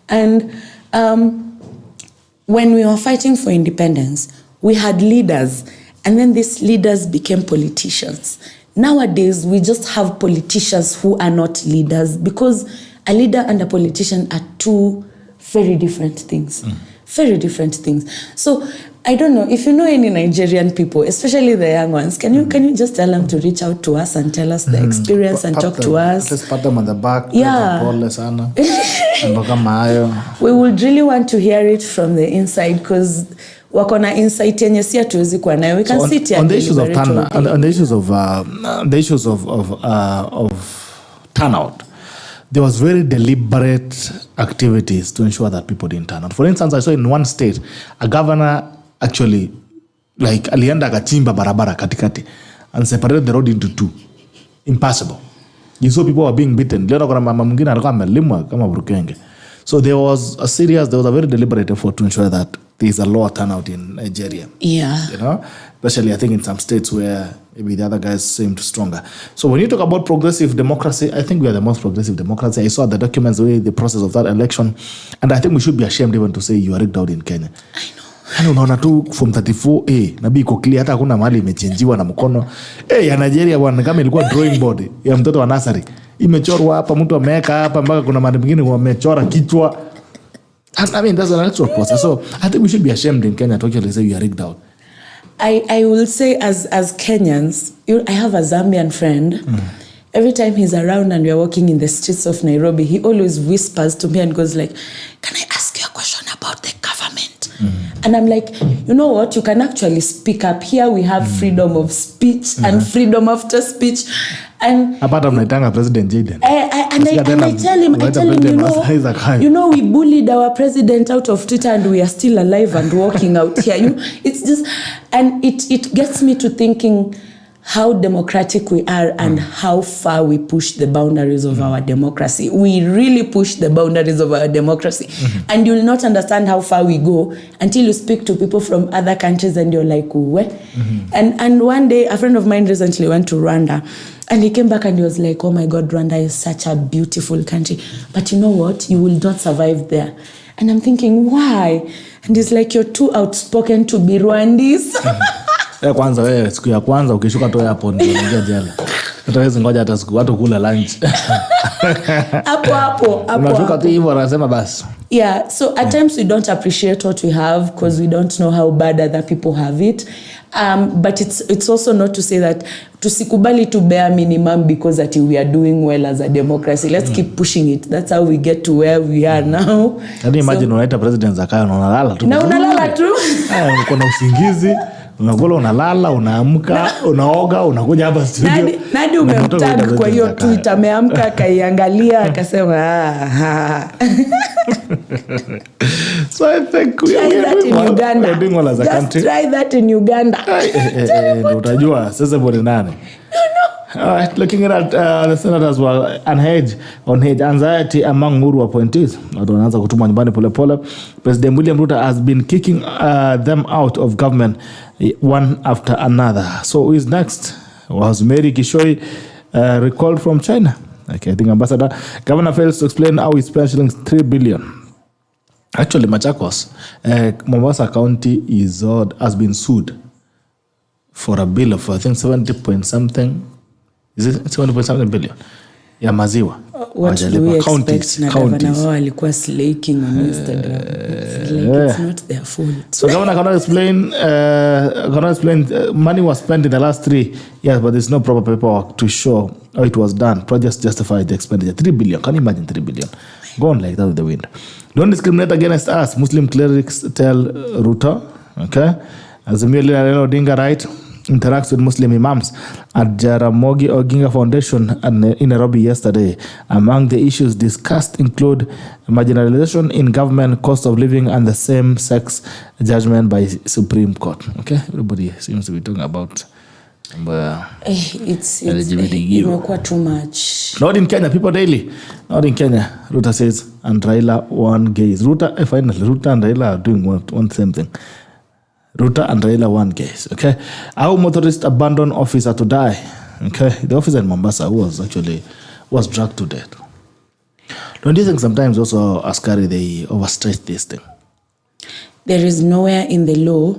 And when we were fighting for independence, we had leaders, and then these leaders became politicians. Nowadays, we just have politicians who are not leaders, because a leader and a politician are two very different things. Very different things. So I don't know if you know any Nigerian people, especially the young ones. Can you just tell them to reach out to us and tell us the experience and talk to us? Let's pat them on the back. Yeah. We would really want to hear it from the inside, because wako na insight yenye si hatuwezi kuwa nayo. We can sit here on the issues of the issues of turnout. There was very deliberate activities to ensure that people didn't turn out. For instance, I saw in one state, a governor actually, alienda akachimba barabara katikati and separated the road into two. Impossible. You saw people were being beaten. Leo kuna mama mwingine alikuwa amelimwa kama burukenge. So there was a very deliberate effort to ensure that there is a lower turnout in Nigeria. Yeah. Especially I think in some states where maybe the other guys seemed stronger. So when you talk about progressive democracy, I think we are the most progressive democracy. I saw the documents, the process of that election, and I think we should be ashamed even to say you are rigged out in Kenya. I know. Hani unaona tu form 34A nabii iko clear, hata hakuna mahali imechenjiwa na mkono. Ya Nigeria bwana, kama ilikuwa drawing board ya mtoto wa nursery. Imechorwa hapa, mtu ameweka hapa, mpaka kuna mahali mwingine wamechora kichwa. I mean, that's an actual process. So I think we should be ashamed in Kenya to actually say you are rigged out. I will say, as Kenyans, I have a Zambian friend. Every time he's around and we are walking in the streets of Nairobi, he always whispers to me and goes like, "Can I ask you a question about the government?" And I'm like, you know what? You can actually speak up. Here we have freedom of speech and freedom after speech. And apart from Naitanga President Jaden. And I tell him, we bullied our president out of Twitter and we are still alive and walking out here. It's just, and it gets me to thinking how democratic we are and how far we push the boundaries of our democracy. We really push the boundaries of our democracy. And you'll not understand how far we go until you speak to people from other countries and you're like, what? And one day, a friend of mine recently went to Rwanda, and he came back and he was like, oh my God, Rwanda is such a beautiful country. But you know what? You will not survive there. And I'm thinking, why? And he's like, you're too outspoken to be Rwandese. Kwanza wewe siku ya kwanza ukishuka tu hapo ndio unaingia jela. Utaweza ngoja hata siku watu kula lunch. Hapo. Unashuka tu hivyo anasema basi. Yeah, so at times we don't appreciate what we have because we don't know how bad other people have it. But it's also not to say that tusikubali to bare minimum because that we are doing well as a democracy. Let's keep pushing it. That's how we get to where we are now. Can you imagine unaita president Zakayo na unalala tu? Na unalala tu. Uko na usingizi. Unakula, unalala, unaamka, unaoga, unakuja hapa studio. Nadi umemtag kwa hiyo tweet, ameamka akaiangalia akasema So I think we are doing well as a country. Just try that in Uganda. Utajua sasa bora nani. All right, looking at the senators were on hedge anxiety among Nguru appointees. Watu wanaanza kutumwa nyumbani pole pole. President William Ruto has been kicking them out of government one after another. So who is next? Was Mary Kishoi recalled from China? Okay, I think Ambassador Governor fails to explain how he spent shillings 3 billion. Actually, Machakos, Mombasa County has been sued for a bill of I think 70 point something. Is it 70 point something billion? Ya maziwa. what do we expect na gavana wao alikuwa slaking on Instagram? It's like it's not their fault. So governor cannot explain money was spent in the last 3 years, but there's no proper paperwork to show how it was done. Projects justify the expenditure. 3 billion. Can you imagine 3 billion? Gone like that with the wind. Don't discriminate against us. Muslim clerics tell Ruto, okay? As a merely Odinga, right? Interacts with Muslim imams at Jaramogi Oginga Foundation in Nairobi yesterday. Among the issues discussed include marginalization in government, cost of living, and the same-sex judgment by Supreme Court. Okay, everybody seems to be talking about LGBTQ. Too much. Not in Kenya, people daily. Not in Kenya. Ruta says, and Raila won gays. Finally, Ruta and Raila are doing one same thing. Ruta and Raila won case, okay? Our motorist abandoned officer to die, okay? The officer in Mombasa was dragged to death. Don't you think sometimes also Askari, they overstretch this thing? There is nowhere in the law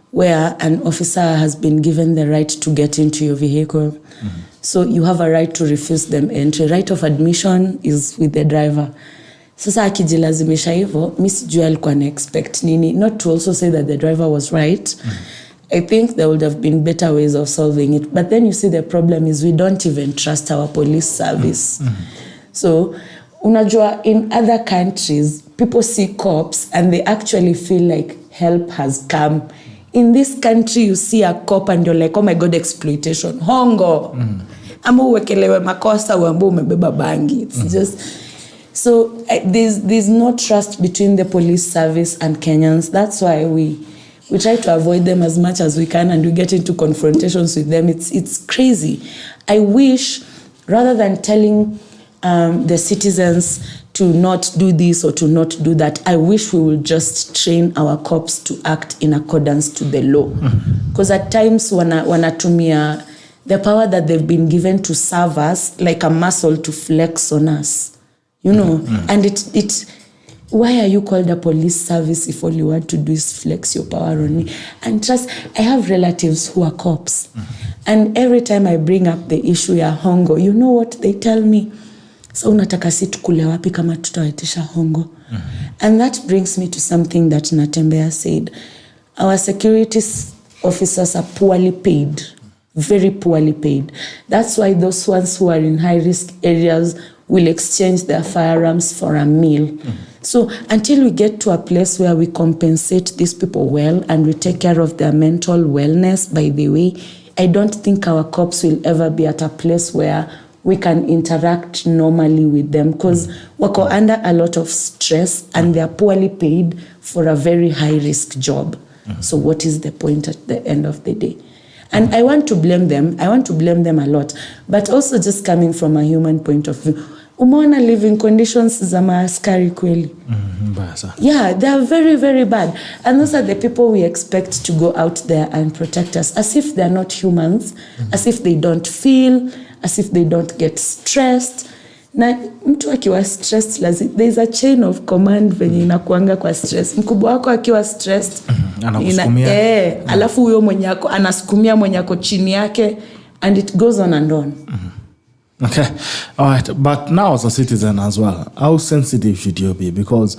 where an officer has been given the right to get into your vehicle. Mm-hmm. So you have a right to refuse them entry. Right of admission is with the driver. Sasa akijilazimisha hivyo, mi sijui alikuwa na expect nini. Not to also say that the driver was right. I think there would have been better ways of solving it. But then you see the problem is we don't even trust our police service. So, unajua, in other countries, people see cops and they actually feel like help has come. In this country, you see a cop and you're like, oh my God, exploitation. Hongo. Ama uwekelewe makosa uambu umebeba bangi. It's just... So there's no trust between the police service and Kenyans. That's why we try to avoid them as much as we can, and we get into confrontations with them. It's crazy. I wish, rather than telling the citizens to not do this or to not do that, I wish we would just train our cops to act in accordance to the law. Because at times wanatumia the power that they've been given to serve us like a muscle to flex on us. You know, and it why are you called a police service if all you want to do is flex your power on me? And trust, I have relatives who are cops. And every time I bring up the issue ya hongo, you know what they tell me? So unataka si tukule wapi kama tutawaitisha hongo? And that brings me to something that Natembea said. Our security officers are poorly paid. Very poorly paid. That's why those ones who are in high-risk areas will exchange their firearms for a meal. So until we get to a place where we compensate these people well and we take care of their mental wellness, by the way, I don't think our cops will ever be at a place where we can interact normally with them, because wako under a lot of stress and they are poorly paid for a very high-risk job. So what is the point at the end of the day? And I want to blame them. I want to blame them a lot. But also just coming from a human point of view. Umeona living conditions za maaskari kweli? Yeah, they are very, very bad. And those are the people we expect to go out there and protect us. As if they are not humans. As if they don't feel. As if they don't get stressed. Na mtu akiwa stressed, there is a chain of command venye inakuanga kwa stress. Mkubwa wako akiwa stressed, anakusukumia. Alafu huyo mwenye ako anasukumia mwenye ako chini yake, and it goes on and on. Okay, all right. But now as a citizen as well, how sensitive should you be? Because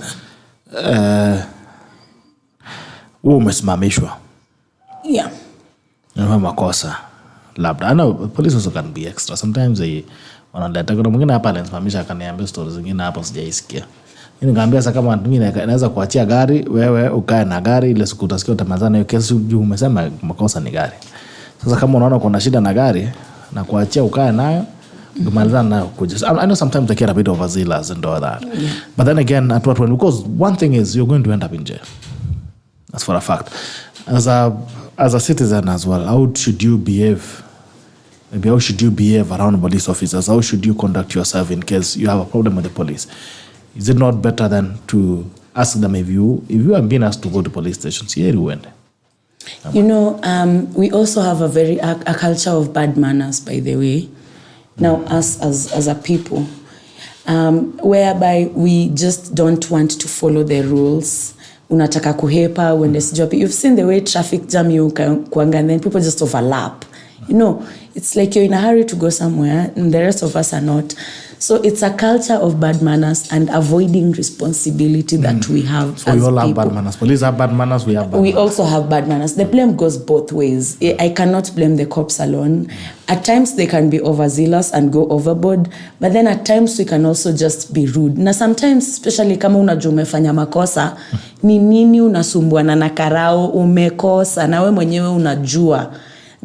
umesimamishwa. Yeah. Makosa. Labda. I know police also can be extra. Sometimes they wanaleta kuna mwingine hapa anasimamisha akaniambia stories zingine hapa sijaisikia. Nikamwambia sasa kama mimi naweza kuachia gari, wewe ukae na gari, ile siku utasikia utamazana hiyo kesi juu umesema makosa ni gari. Sasa kama unaona kuna shida na gari na kuachia ukae nayo, kumalizana nayo kuja. I know sometimes they get a bit overzealous and all that. Yeah. But then again, at what point, because one thing is you're going to end up in jail. That's for a fact. As a citizen as well, how should you behave? Maybe how should you behave around police officers? How should you conduct yourself in case you have a problem with the police? Is it not better than to ask them if you are being asked to go to police stations? Here you went. You know, we also have a culture of bad manners, by the way. Now, us as a people, whereby we just don't want to follow the rules. Unataka kuhepa when there's job. You've seen the way traffic jam you kuanga, and then people just overlap. You know, it's like you're in a hurry to go somewhere and the rest of us are not. So it's a culture of bad manners and avoiding responsibility that we have. So we all have bad manners. Police have bad manners, we have bad manners. We also have bad manners. The blame goes both ways. I cannot blame the cops alone. At times they can be overzealous and go overboard, but then at times we can also just be rude. Na sometimes, especially kama unajua umefanya makosa, ni nini unasumbuana na karao, umekosa, na we mwenyewe unajua.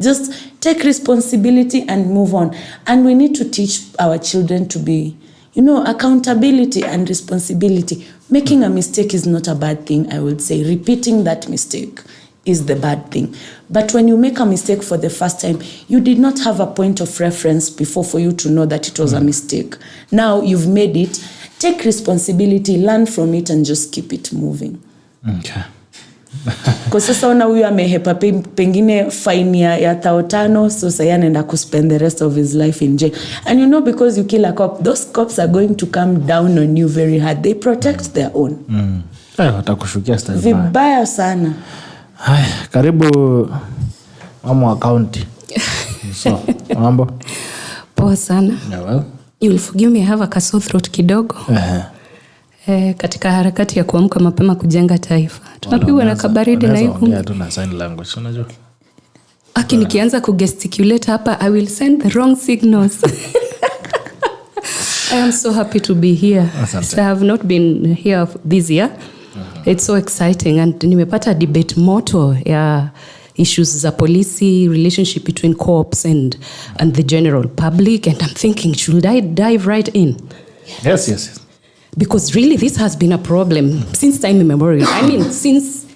Just take responsibility and move on. And we need to teach our children to be, accountability and responsibility. Making a mistake is not a bad thing, I would say. Repeating that mistake is the bad thing. But when you make a mistake for the first time, you did not have a point of reference before for you to know that it was a mistake. Now you've made it. Take responsibility, learn from it, and just keep it moving. Okay. Kwa sasa ona huyu amehepa pengine fine ya 5,000, so sasa anaenda kuspend the rest of his life in jail. And because you kill a cop, those cops are going to come down on you very hard. They protect their own. Watakushukia style vibaya sana. Hai, karibu mama wa county. So, mambo? Poa sana. Yeah, well. You will forgive me, I have a sore throat kidogo. Katika harakati ya kuamka mapema kujenga taifa. Tunapigwa na kabaridi na hiyo. Ongea tu na sign language, unajua. Nikianza kugesticulate hapa, I will send the wrong signals. I am so happy to be here. So I have not been here this year. It's so exciting, and nimepata debate moto ya issues za policy, relationship between cops and the general public, and I'm thinking, should I dive right in? Yes. Because really this has been a problem since time immemorial. I mean, since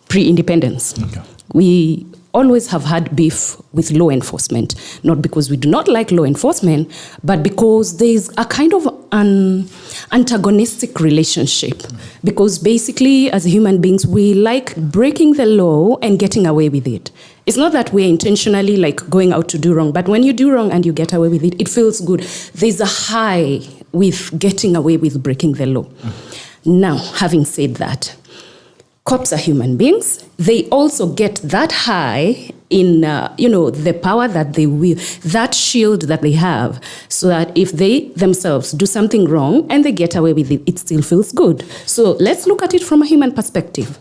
pre-independence. Okay. We always have had beef with law enforcement, not because we do not like law enforcement, but because there's a kind of an antagonistic relationship. Because basically, as human beings, we like breaking the law and getting away with it. It's not that we're intentionally going out to do wrong, but when you do wrong and you get away with it, it feels good. There's a high with getting away with breaking the law. Now, having said that, cops are human beings. They also get that high in, the power that they will, that shield that they have, so that if they themselves do something wrong and they get away with it, it still feels good. So let's look at it from a human perspective.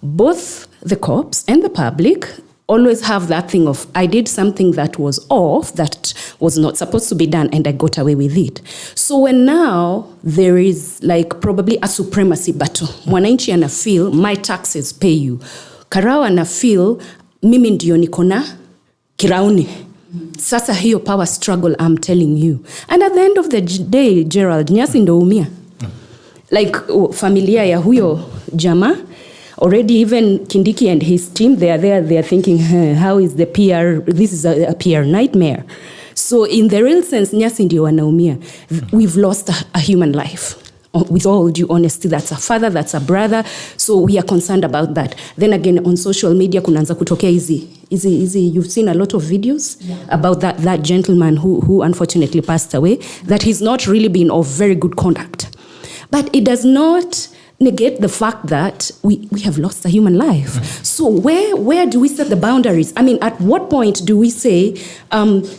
Both the cops and the public always have that thing of, I did something that was off, that was not supposed to be done, and I got away with it. So when now there is probably a supremacy battle, mwananchi ana feel, my taxes pay you. Karao ana feel, mimi ndio nikona kirauni. Sasa hiyo power struggle, I'm telling you. And at the end of the day, Gerald, nyasi ndo umia. Familia ya huyo jama, already even Kindiki and his team, they are there, they are thinking, how is the PR, this is a PR nightmare. So in the real sense, nyasi ndio wanaumia. We've lost a human life. With all due honesty, that's a father, that's a brother. So we are concerned about that. Then again, on social media, kunaanza kutokea easy. You've seen a lot of videos about that gentleman who unfortunately passed away, that he's not really been of very good conduct. But it does not negate the fact that we have lost a human life. So where do we set the boundaries? I mean, at what point do we say,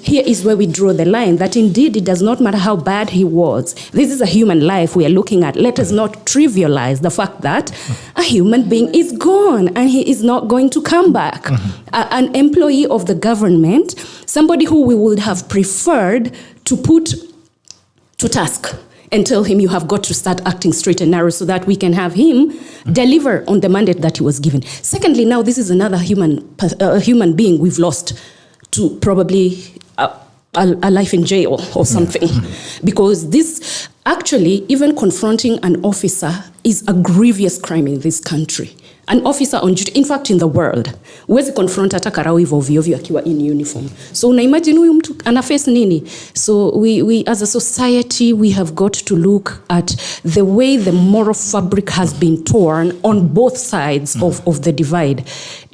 here is where we draw the line, that indeed it does not matter how bad he was. This is a human life we are looking at. Let us not trivialize the fact that a human being is gone and he is not going to come back. An employee of the government, somebody who we would have preferred to put to task and tell him, you have got to start acting straight and narrow so that we can have him deliver on the mandate that he was given. Secondly, now this is another human being we've lost to probably a life in jail or something. Because this, actually, even confronting an officer is a grievous crime in this country. An officer on duty, in fact in the world, huwezi confront hata karao hivyo ovyo akiwa in uniform. So unaimagine huyu mtu ana face nini? So we as a society, we have got to look at the way the moral fabric has been torn on both sides of the divide.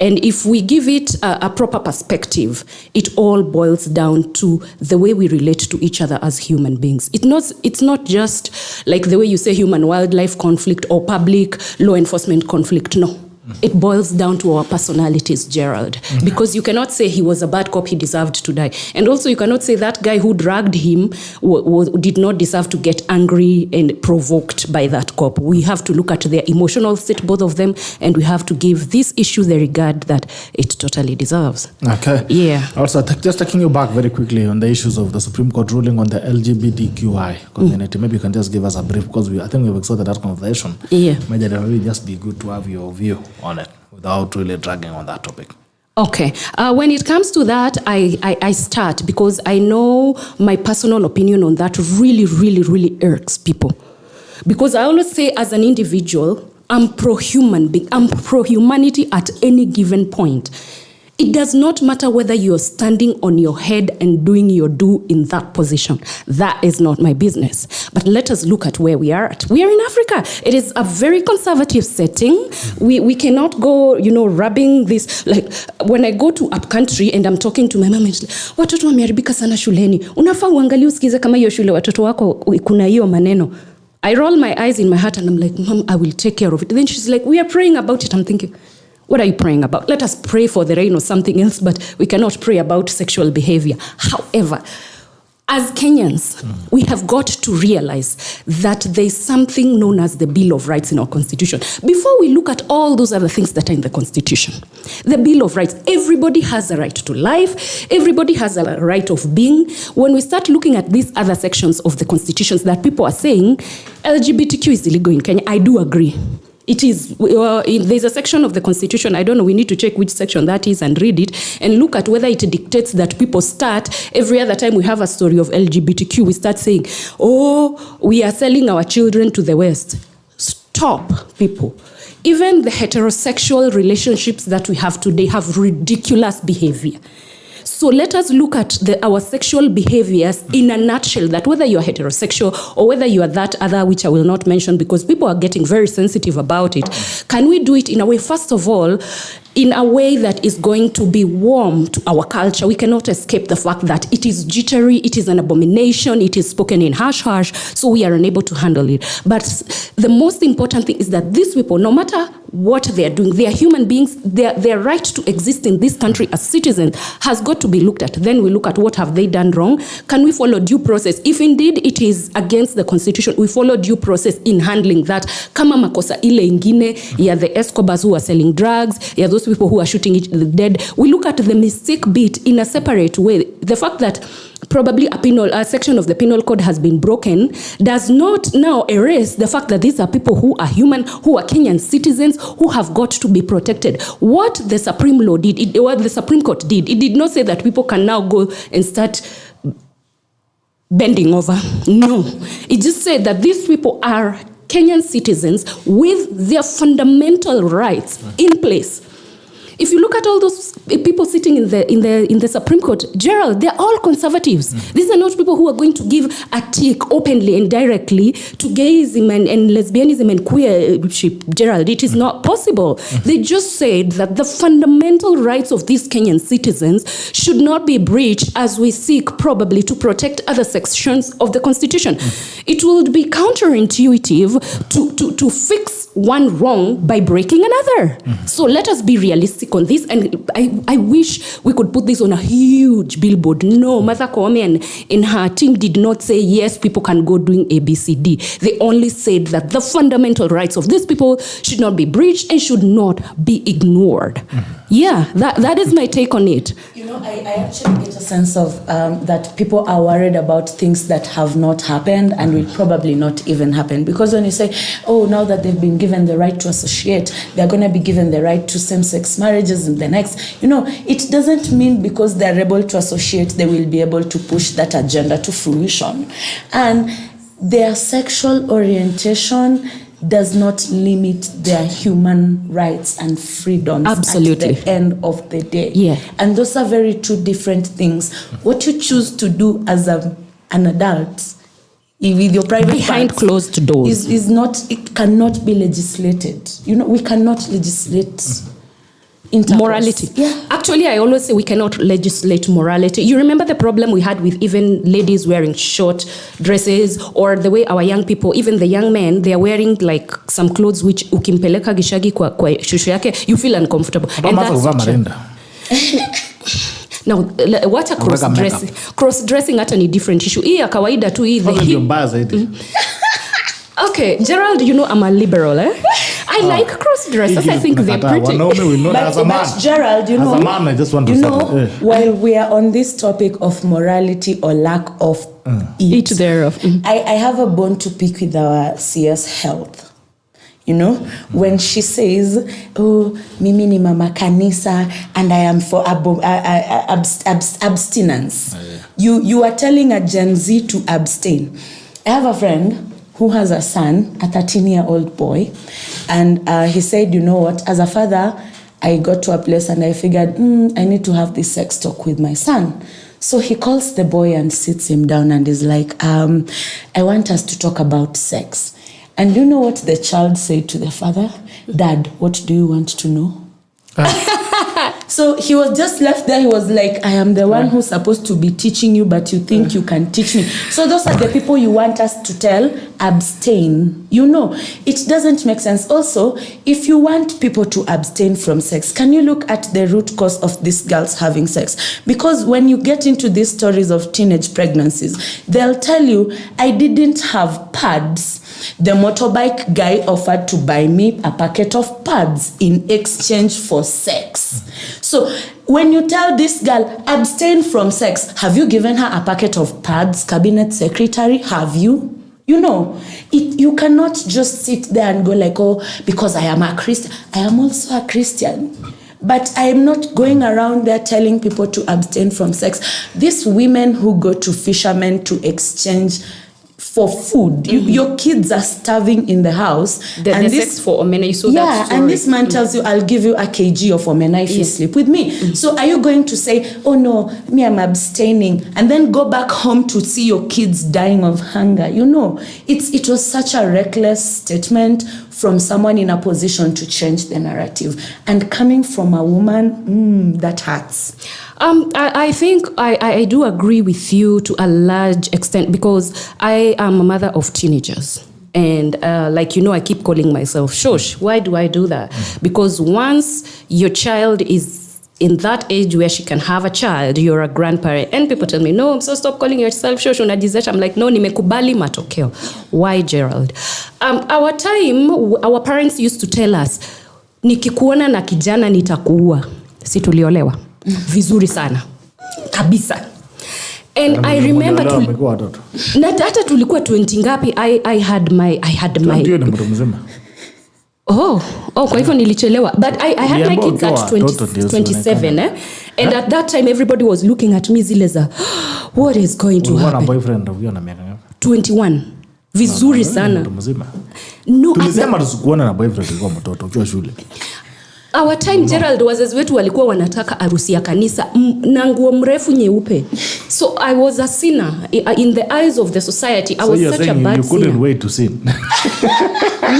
And if we give it a proper perspective, it all boils down to the way we relate to each other as human beings. It's not just like the way you say human-wildlife conflict or public law enforcement conflict, no. It boils down to our personalities, Gerald. Because you cannot say he was a bad cop, he deserved to die. And also you cannot say that guy who dragged him did not deserve to get angry and provoked by that cop. We have to look at their emotional state, both of them, and we have to give this issue the regard that it totally deserves. Okay. Yeah. Also, just taking you back very quickly on the issues of the Supreme Court ruling on the LGBTQI community. Maybe you can just give us a brief, because I think we've exhausted that conversation. Yeah. Maybe it will just be good to have your view on it without really dragging on that topic. Okay. When it comes to that, I start because I know my personal opinion on that really irks people. Because I always say, as an individual, I'm pro-human being. I'm pro-humanity at any given point. It does not matter whether you're standing on your head and doing your do in that position. That is not my business. But let us look at where we are at. We are in Africa. It is a very conservative setting. We cannot go, rubbing this. Like, when I go to up country and I'm talking to my mom, she's like, watoto wameharibika sana shuleni. Unafaa uangalie usikize kama hiyo shule watoto wako kuna hiyo maneno. I roll my eyes in my heart and I'm like, Mom, I will take care of it. Then she's like, we are praying about it. I'm thinking, what are you praying about? Let us pray for the rain or something else, but we cannot pray about sexual behavior. However, as Kenyans, we have got to realize that there's something known as the Bill of Rights in our Constitution. Before we look at all those other things that are in the Constitution, the Bill of Rights, everybody has a right to life, everybody has a right of being. When we start looking at these other sections of the Constitutions that people are saying, LGBTQ is illegal in Kenya, I do agree. It is, there's a section of the Constitution, I don't know, we need to check which section that is and read it and look at whether it dictates that people start, every other time we have a story of LGBTQ, we start saying, oh, we are selling our children to the West. Stop, people. Even the heterosexual relationships that we have today have ridiculous behavior. So let us look at our sexual behaviors in a nutshell, that whether you are heterosexual or whether you are that other, which I will not mention because people are getting very sensitive about it. Can we do it in a way, first of all, in a way that is going to be warm to our culture? We cannot escape the fact that it is jittery, it is an abomination, it is spoken in harsh, so we are unable to handle it. But the most important thing is that these people, no matter what they are doing, they are human beings, their right to exist in this country as citizens has got to be looked at. Then we look at what have they done wrong. Can we follow due process? If indeed it is against the Constitution, we follow due process in handling that. Kama makosa ile ingine, ya the Escobars who are selling drugs, ya those people who are shooting each other dead, we look at the mistake bit in a separate way. The fact that probably a section of the penal code has been broken does not now erase the fact that these are people who are human, who are Kenyan citizens, who have got to be protected. What the Supreme Court did, it did not say that people can now go and start bending over. No. It just said that these people are Kenyan citizens with their fundamental rights in place. If you look at all those people sitting in the Supreme Court, Gerald, they're all conservatives. These are not people who are going to give a tick openly and directly to gayism and lesbianism and queership. Gerald, it is not possible. They just said that the fundamental rights of these Kenyan citizens should not be breached as we seek probably to protect other sections of the Constitution. It would be counterintuitive to fix one wrong by breaking another. So let us be realistic on this, and I wish we could put this on a huge billboard. No, Martha Koome and her team did not say, yes, people can go doing ABCD. They only said that the fundamental rights of these people should not be breached and should not be ignored. Yeah, that is my take on it. I actually get a sense of that people are worried about things that have not happened and will probably not even happen. Because when you say, oh, now that they've been given the right to associate, they're going to be given the right to same-sex marriages in the next, it doesn't mean because they're able to associate, they will be able to push that agenda to fruition. And their sexual orientation does not limit their human rights and freedoms. Absolutely. At the end of the day. Yeah. And those are very two different things. What you choose to do as an adult with your private behind parts closed doors it cannot be legislated. We cannot legislate morality. Yeah. Actually, I always say we cannot legislate morality. You remember the problem we had with even ladies wearing short dresses, or the way our young people, even the young men, they are wearing like some clothes which ukimpeleka gishagi kwa shushu yake, you feel uncomfortable. And now what a cross dressing hata ni different issue. Hii ya kawaida tu hii Okay, Gerald, you know I'm a liberal, I like cross dresses. I think they're pretty. But Gerald, you know, as a man, I just want to while we are on this topic of morality or lack of eat thereof, I have a bone to pick with our CS Health. You know, when she says, "Oh, mimi ni mama kanisa and I am for abstinence," you are telling a Gen Z to abstain. I have a friend who has a son, a 13-year-old boy, and he said, "You know what? As a father, I got to a place and I figured, I need to have this sex talk with my son." So he calls the boy and sits him down and is like, "I want us to talk about sex." And you know what the child said to the father? "Dad, what do you want to know?" So he was just left there. He was like, "I am the one who's supposed to be teaching you, but you think you can teach me." So those are the people you want us to tell, abstain. You know, it doesn't make sense. Also, if you want people to abstain from sex, can you look at the root cause of these girls having sex? Because when you get into these stories of teenage pregnancies, they'll tell you, "I didn't have pads. The motorbike guy offered to buy me a packet of pads in exchange for sex." So when you tell this girl, abstain from sex, have you given her a packet of pads, cabinet secretary? Have you? You know, you cannot just sit there and go like, "Oh, because I am a Christian." I am also a Christian. But I am not going around there telling people to abstain from sex. These women who go to fishermen to exchange for food, your kids are starving in the house. The sex for omena, you saw that story. And this man tells you, "I'll give you a kg of omena if you sleep with me." So are you going to say, "Oh no, me, I'm abstaining," and then go back home to see your kids dying of hunger? You know, it was such a reckless statement from someone in a position to change the narrative. And coming from a woman, that hurts. I think I do agree with you to a large extent, because I am a mother of teenagers. And I keep calling myself Shosh. Why do I do that? Because once your child is in that age where she can have a child, you're a grandparent. And people tell me, "No, so stop calling yourself Shosh, unajizesha." I'm like, "No, nimekubali matokeo." Why, Gerald? Our time, our parents used to tell us, "Nikikuona na kijana nitakuua." Si tuliolewa vizuri sana kabisa. And I remember na hata tulikuwa 20 ngapi, I had my kwa hivyo nilichelewa, but I had my kids at 27 and at that time everybody was looking at me zile za what is going to happen. Boyfriend huyo na miaka ngapi? 21. Vizuri sana. No, tulisema tusikuona na boyfriend kwa mtoto ukiwa shule. Our time, Gerald, wazazi wetu walikuwa wanataka harusi ya kanisa na nguo mrefu nyeupe. So I was a sinner in the eyes of the society. I was such a bad sinner. You couldn't wait to sin.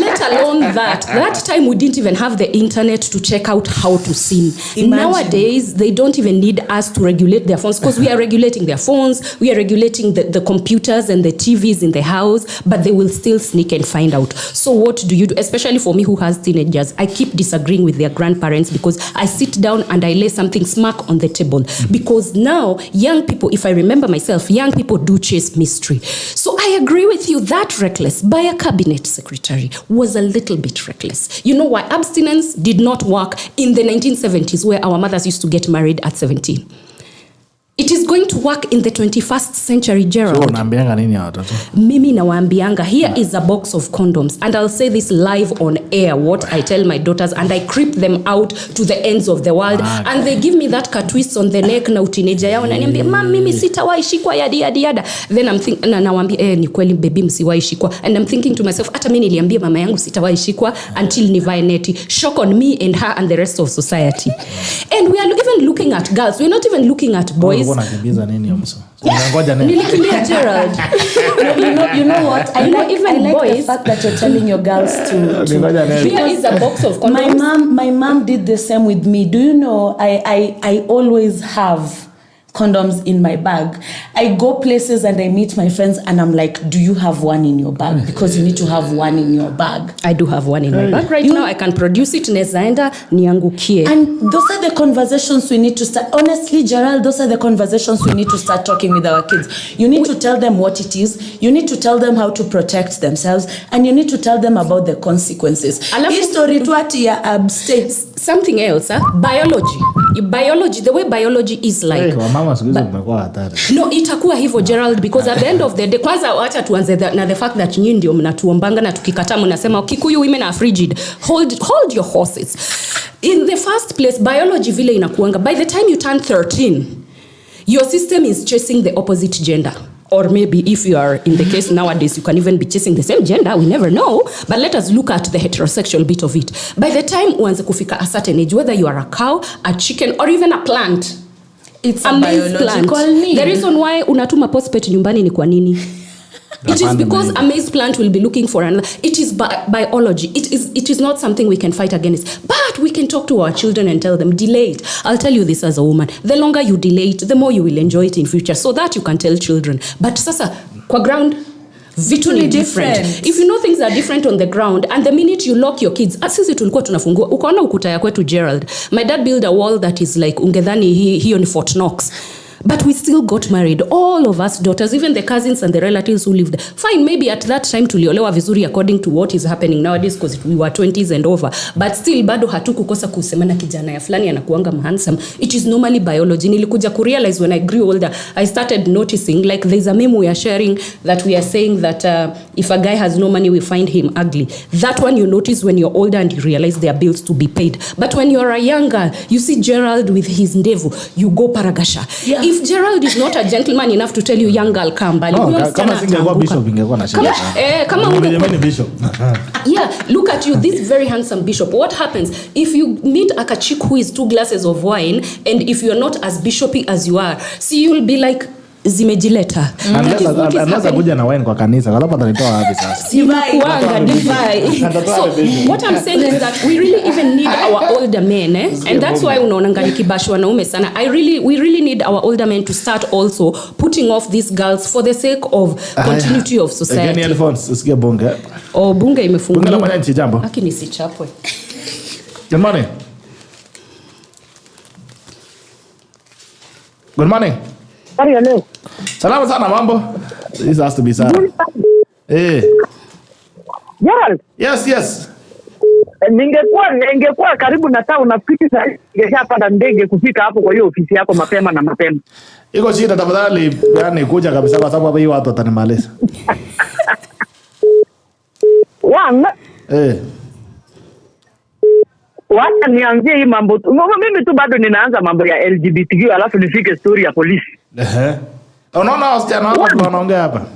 Let alone that. That time we didn't even have the internet to check out how to sin. Nowadays, they don't even need us to regulate their phones, because we are regulating their phones, we are regulating the computers and the TVs in the house, but they will still sneak and find out. So what do you do? Especially for me who has teenagers, I keep disagreeing with their grandparents, because I sit down and I lay something smack on the table. Because now, young people, if I remember myself, young people do chase mystery. So I agree with you, that reckless by a cabinet secretary was a little bit reckless. You know why? Abstinence did not work in the 1970s, where our mothers used to get married at 17. It is going to work in the 21st century, Gerald. So unaambianga nini watoto? Mimi nawaambianga, here is a box of condoms, and I'll say this live on air, what I tell my daughters, and I creep them out to the ends of the world, and they give me that twist on the neck na teenager yao, na niambia, "Mom, mimi sitawahi shikwa yada." Then I'm thinking, nawaambia, ni kweli baby msiwahi shikwa. And I'm thinking to myself, hata mimi niliambia mama yangu sitawahi shikwa until nivae neti. Shock on me and her and the rest of society. And we are even looking at girls. We're not even looking at boys. Unakimbiza nini Yomso? Unangoja nini? Nilikimbia Gerald. You know what? I like boys, the fact that you're telling your girls to here is a box of condoms. My mom did the same with me. Do you know I always have condoms in my bag. I go places and I meet my friends and I'm like, do you have one in your bag? Because you need to have one in your bag. I do have one in my bag right now. I can produce it. Nezaenda niangukie. And those are the conversations we need to start. Honestly, Gerald, those are the conversations we need to start talking with our kids. You need to tell them what it is. You need to tell them how to protect themselves. And you need to tell them about the consequences. History to abstain. Something else, biology, the way biology is like. No, itakuwa hivyo Gerald, because at the end of the day, kwanza wacha tuanze na the fact that nyinyi ndio mnatuombanga na tukikataa mnasema Kikuyu women are frigid. Hold your horses. In the first place, biology vile inakuanga, by the time you turn 13, your system is chasing the opposite gender. Or maybe if you are in the case nowadays, you can even be chasing the same gender. We never know. But let us look at the heterosexual bit of it. By the time uanze kufika a certain age, whether you are a cow, a chicken, or even a plant, it's a biological need. The reason why unatuma postpet nyumbani ni kwa nini? It is because a maize plant will be looking for another. It is biology. It is not something we can fight against. But we can talk to our children and tell them, delay it. I'll tell you this as a woman. The longer you delay it, the more you will enjoy it in future. So that you can tell children. But sasa, kwa ground, vitu ni different. If you know things are different on the ground, and the minute you lock your kids, sisi tulikuwa tunafungua, ukaona ukuta ya kwetu Gerald. My dad built a wall that is like, ungedhani hiyo ni Fort Knox. But we still got married, all of us daughters, even the cousins and the relatives who lived. Fine, maybe at that time tuliolewa vizuri according to what is happening nowadays because we were 20s and over. But still bado hatukukosa kusemana kijana ya fulani anakuanga handsome. It is normally biology. Nilikuja kurealize when I grew older, I started noticing, like there's a meme we are sharing that we are saying that if a guy has no money, we find him ugly. That one you notice when you're older and you realize there are bills to be paid. But when you're a younger, you see Gerald with his ndevu, you go paragasha. Yeah. If Gerald is not a gentleman enough to tell you young girl come bali kama singekuwa bishop ingekuwa na shida. Kama ungekuwa bishop. Yeah, look at you, this very handsome bishop. What happens if you meet a chick who is 2 glasses of wine and if you are not as bishopy as you are, see you'll be like zimejileta. Unless akuja na wine kwa kanisa, alafu atanitoa wapi sasa? So what I'm saying is that we really even need our older men, and that's why unaonanga nikibashwa naume sana. We really need our older men to start also putting off these girls for the sake of continuity of society. Again, Alphonse, usikie bunge. Oh, bunge imefunguliwa. Bunge la mwananchi jambo. Haki nisichapwe. Good morning. Good morning. Hello. Salama sana mambo. This has to be sad. Gerald. Yes. Ningekuwa karibu na town nafikiri ningeshapanda ndege kufika hapo kwa hiyo ofisi yako mapema. Iko shida tafadhali, yani kuja kabisa kwa sababu hii watu watanimaliza. Wacha nianzie hii mambo. Mimi tu bado ninaanza mambo ya LGBTQ alafu nifike story ya polisi. Unaona wasichana hapa wanaongea hapa.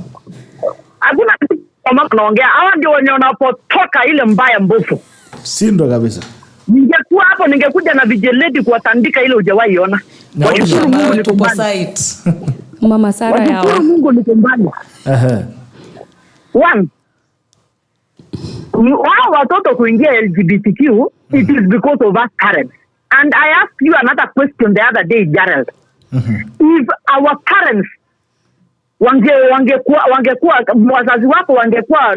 Hakuna kama wanaongea. Hawa ndio wenye wanapotoka ile mbaya mbovu. Si ndo kabisa. Ningekuwa hapo ningekuja na vijeledi kuwatandika ile hujawahi ona. Washukuru Mungu niko kwa site. Mama Sara yao. Washukuru Mungu niko mbali. One. Wao watoto kuingia LGBTQ, it is because of us parents. And I asked you another question the other day, Gerald. If our parents wangekuwa wazazi wako wangekuwa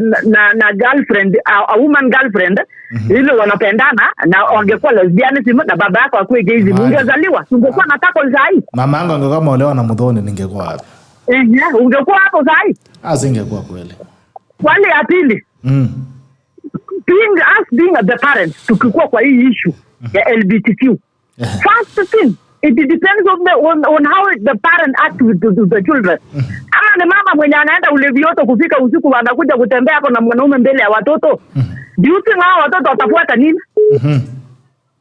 na girlfriend, a woman girlfriend, ile wanapendana na wangekuwa lesbianism na baba yako akuwe gayism, ungezaliwa ungekuwa na couple sahi. Mama yangu angekuwa ameolewa na Mudhoni ningekuwa hapo. Ungekuwa hapo sahi. Asingekuwa kweli. Wale ya pili. Being the parents tukikuwa kwa hii issue ya LGBTQ. First thing, it depends on how the parent acts with the children. Ama ni mama mwenye anaenda ulevioto kufika usiku anakuja kutembea hapo na mwanaume mbele ya watoto. Do you think hao watoto watafuata nini?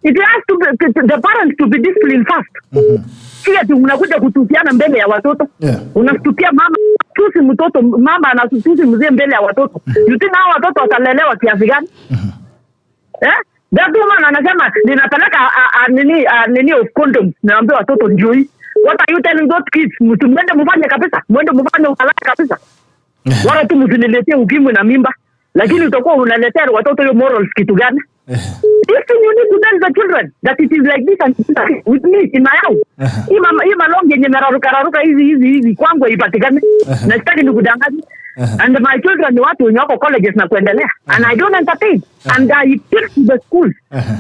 It has to be, the parents to be disciplined first. Sio unakuja kutusiana mbele ya watoto. Unastukia mama tusi mtoto, mama anatusi mzee mbele ya watoto. You think hao watoto watalelewa kiasi gani? That woman anasema ninapeleka nini of condoms, naambia watoto njoi. What are you telling those kids? Mwende mfanye kabisa. Mwende mfanye uhalali kabisa. Wala tu msiniletee ukimwi na mimba. Lakini utakuwa unaletea watoto hiyo morals kitu gani? This thing you need to tell the children that it is like this and with me in my house. Hii malonge yenye meraruka hizi kwangu ipatikane. Na sitaki nikudanganye. And my children ni watu wenye wako colleges na kuendelea. And I don't entertain. And I take to the schools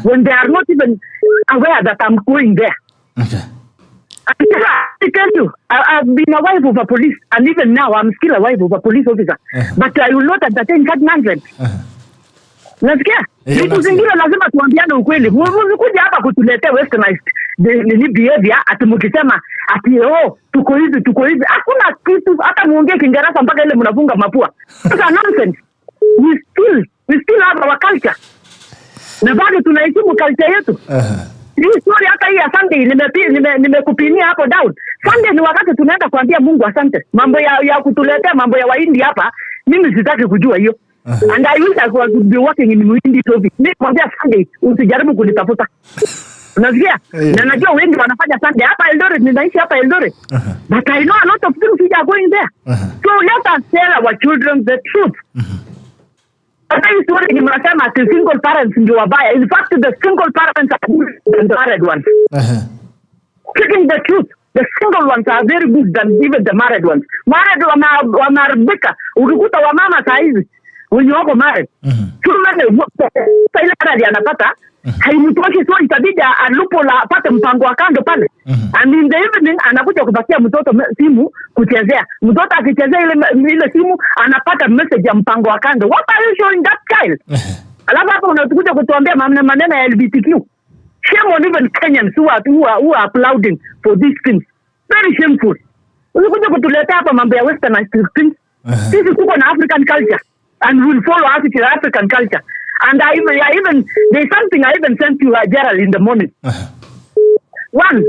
when they are not even aware that I'm going there. Okay. I tell you, I've been a wife of a police, and even now I'm still a wife of a police officer. But I will not entertain that nonsense. Nasikia? Vitu zingine lazima tuambiane ukweli. Msikuja hapa kutuletea westernized ni behavior ati mkisema ati tuko hivi. Hakuna kitu hata muongee Kiingereza mpaka ile mnafunga mapua. It's nonsense. We still have our culture. Na bado tunaheshimu culture yetu. Hii story hata hii ya Sunday nimekupinia hapo down. Sunday ni wakati tunaenda kuambia Mungu asante. Mambo ya kutuletea mambo ya Wahindi hapa, mimi sitaki kujua hiyo. And I wish I could be working in Wahindi topic. Mimi kwambia Sunday usijaribu kunitafuta. Unasikia? Na najua wengi wanafanya Sunday hapa Eldoret, ninaishi hapa Eldoret. But I know a lot of things are going there. So let us tell our children the truth. Hata hii story ni mnasema ati single parents ndio wabaya. In fact, the single parents are good than the married ones. Speaking the truth, the single ones are very good than even the married ones. Married wameharibika. Ukikuta wamama saa hizi wenye wako married. Ile kazi anapata haimtoshi, so itabidi alupo la apate mpango wa kando pale. And in the evening anakuja kupatia mtoto simu kuchezea. Mtoto akichezea ile simu anapata message ya mpango wa kando. What are you showing that child? Alafu hapo unakuja kutuambia maneno ya LGBTQ. Shame on even Kenyans who are applauding for these things. Very shameful. Unakuja kutuletea hapa mambo ya westernized things. Sisi tuko na African culture and we'll follow African culture. And I even there's something I even sent to Gerald in the morning. One,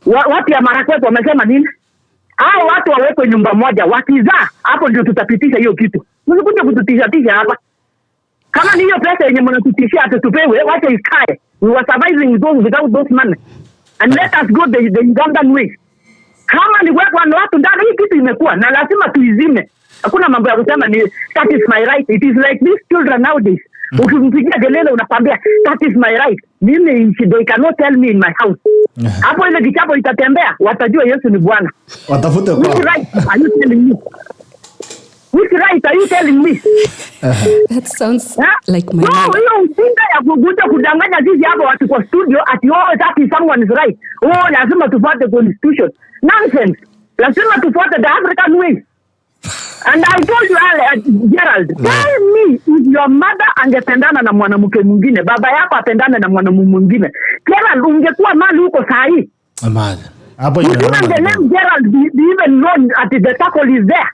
watu ya Marakwet wamesema nini? Hao watu wawekwe nyumba moja, wakizaa hapo ndio tutapitisha hiyo kitu. Msikuja kututisha hapa. Kama ni hiyo pesa yenye mnatutishia tupewe, wacha ikae. We were surviving without those money. And let us go the Ugandan way. Kama ni watu ndani hii kitu imekuwa na lazima tuizime. Hakuna mambo ya kusema ni that is my right. It is like these children nowadays. Ukimpigia kelele unakwambia that is my right. Mimi they cannot tell me in my house. Hapo ile kichapo itatembea, watajua Yesu ni Bwana. Watafute kwa. Which right are you telling me? Which right are you telling me? That sounds like my mother. Hiyo usinga ya kuguja kudanganya sisi hapo watu kwa studio ati that is someone is right. Lazima tufuate constitution. Nonsense. Lazima tufuate the African way. And I told you Gerald, tell me if your mother angependana na mwanamke mwingine, baba yako apendane na mwanamume mwingine, Gerald ungekuwa mali huko saa hii? Amani. Hapo yenyewe. The name Gerald be even known at the circle is there.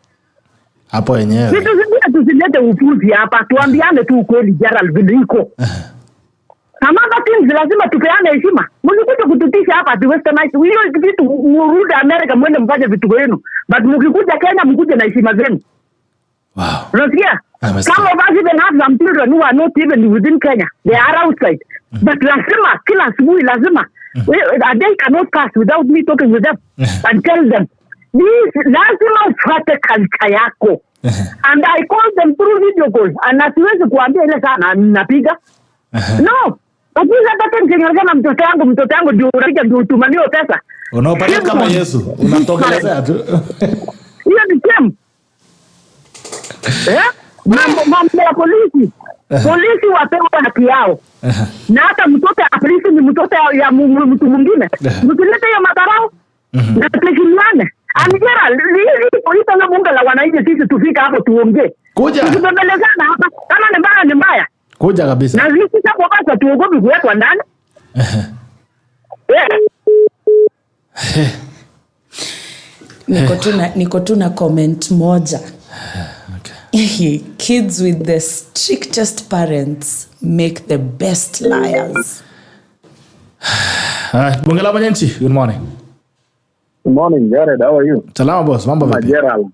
Hapo yenyewe. Vitu zingine tusilete upuzi hapa, tuambiane tu ukweli Gerald vile iko. Kama things lazima tupeane heshima. Msikuja kututisha hapa the westernized. Hiyo vitu murudi America mwende mfanye vitu wenu. But mkikuja Kenya mkuje na heshima zenu. Wow. Unasikia? Some of us even have some children who are not even within Kenya. They are outside. But lazima kila asubuhi lazima a day cannot pass without me talking with them and tell them this lazima ufuate culture yako. And I call them through video calls. And asiwezi kuambia ile sana napiga. No. Ukiza hata mkinyangana mtoto yangu ndio unapiga ndio utumaniwe pesa. Unaopata kama Yesu, unatokelezea tu. Hiyo ni shame. Mambo ya polisi. Polisi wapewe haki yao. Na hata mtoto ya polisi ni mtoto ya mtu mwingine. Msilete hiyo madharau. Na tukimwane. Anjera, polisi na bunge la wananchi sisi tufika hapo tuongee. Kuja. Tukibembelezana hapa. Kama ni mbaya. Kuja kabisa. Na sisi hapo basi tuogopi kuwekwa ndani. Niko tu na comment moja. Okay. Kids with the strictest parents make the best liars. Bongela Manyanchi, good morning. Good morning, Jared. How are you? Salama boss, mambo vipi? Gerald.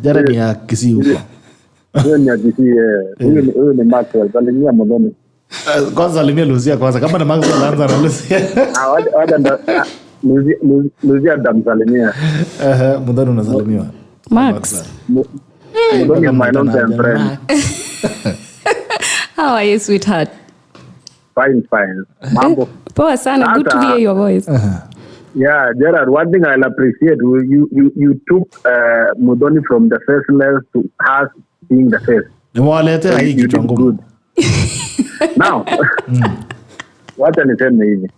Jared ya Kisii huko. Huyo ni Kisii, huyo ni Maxwell, salimia Modoni. Kwanza salimia Lucia kwanza. Kama na Max anaanza na Lucia. Lucia ndamsalimia. Mudhani unasalimiwa. Max. Mudhani is my long-time friend. How are you, sweetheart? Fine. Mambo. Poa sana. Good to hear your voice. Yeah, Gerald, one thing I'll appreciate, you took Mudhoni from the faceless to us being the face. Nimewaletea hii kitu ngumu. Now, wacha niseme hivi.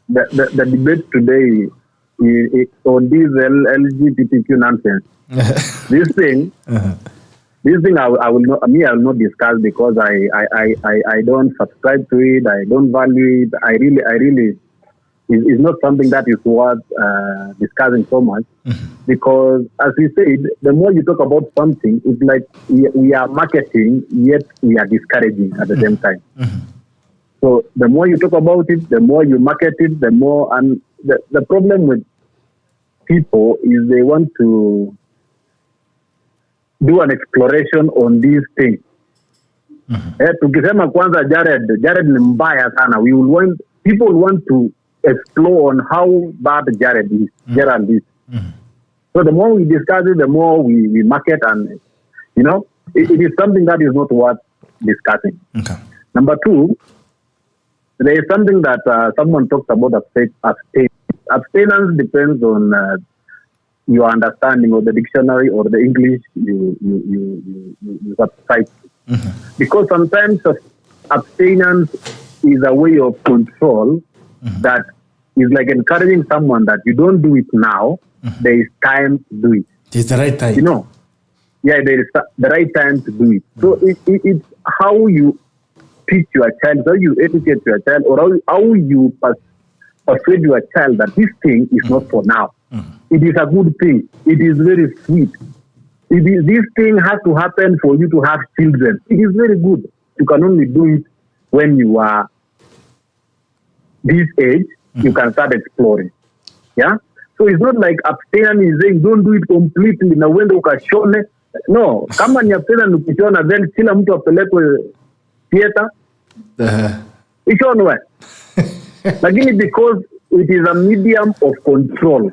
The debate today is on this LGBTQ nonsense. This thing I will not discuss because I don't subscribe to it. I don't value it. I really is not something that is worth discussing so much. Because as we said, the more you talk about something, it's like we are marketing, yet we are discouraging at the same time. So the more you talk about it, the more you market it, the more, and the problem with people is they want to do an exploration on these things. Tukisema kwanza Jared ni mbaya sana. People want to explore on how bad Gerald is. So the more we discuss it, the more we market, and it is something that is not worth discussing. Okay. Number two, there is something that someone talks about abstinence. Abstinence depends on your understanding of the dictionary or the English you subscribe to. Because sometimes abstinence is a way of control that is like encouraging someone that you don't do it now, there is time to do it. It's the right time. Yeah, there is the right time to do it. So it's how you teach your child, how you educate your child, or how you persuade your child that this thing is not for now. It is a good thing. It is very sweet. This thing has to happen for you to have children. It is very good. You can only do it when you are this age. You can start exploring. Yeah? So it's not like abstinence is saying don't do it completely na uende ukashone. No, kama ni abstinence ukishona then kila mtu apelekwe theater. Ishonwe. Lakini because it is a medium of control.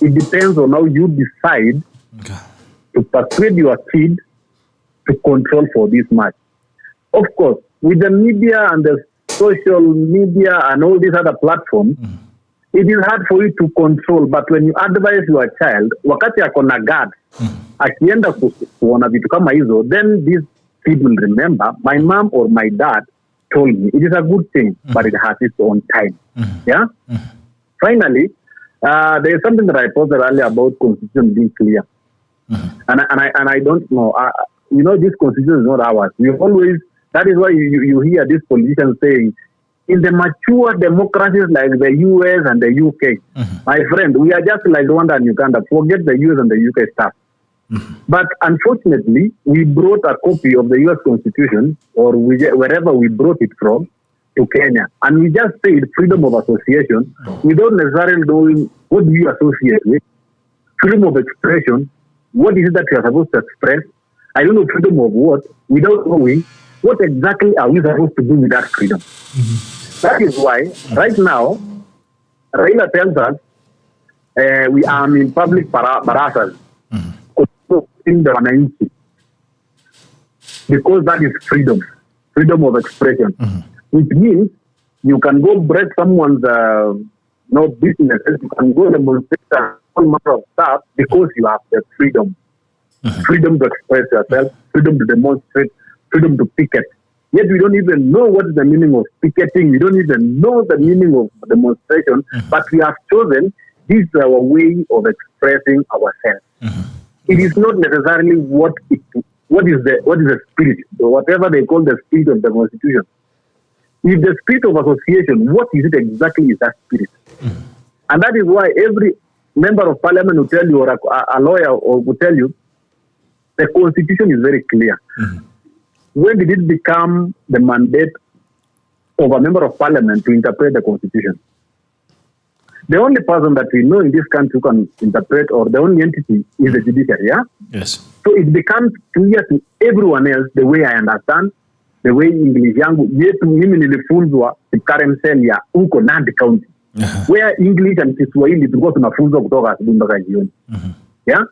It depends on how you decide to persuade your kid to control for this much. Of course, with the media and the social media and all these other platforms, it is hard for you to control. But when you advise your child, wakati ako na guard, akienda kuona vitu kama hizo, then this kid will remember, my mom or my dad told me. It is a good thing, but it has its own time. Yeah? Finally, there is something that I posted earlier about constitution being clear. And I don't know. This constitution is not ours. That is why you hear these politicians saying, in the mature democracies like the US and the UK, my friend, we are just like Rwanda and Uganda. Forget the US and the UK stuff. But unfortunately, we brought a copy of the US Constitution, or wherever we brought it from, to Kenya. And we just said freedom of association without necessarily knowing what do you associate with. Freedom of expression, what is it that you are supposed to express? I don't know freedom of what, without knowing what exactly are we supposed to do with that freedom. That is why, right now, Raila tells us we are in public barasas in the wananchi, because that is freedom of expression, which means you can go break someone's businesses, you can go demonstrate all manner of stuff because you have the freedom to express yourself, freedom to demonstrate, freedom to picket. Yet we don't even know what is the meaning of picketing. We don't even know the meaning of demonstration. But we have chosen this is our way of expressing ourselves. It is not necessarily what is the spirit, or whatever they call the spirit of the Constitution. If the spirit of association, what is it exactly is that spirit? And that is why every member of parliament will tell you, or a lawyer will tell you, the Constitution is very clear. When did it become the mandate of a member of parliament to interpret the Constitution? The only person that we know in this country who can interpret, or the only entity, is the judiciary, yeah? Yes. So it becomes clear to everyone else, the way I understand, the way English yangu yetu mimi nilifunzwa Karamsel ya huko Nandi County. Where English and Kiswahili tulikuwa tunafunzwa kutoka asubuhi mpaka jioni. Yeah?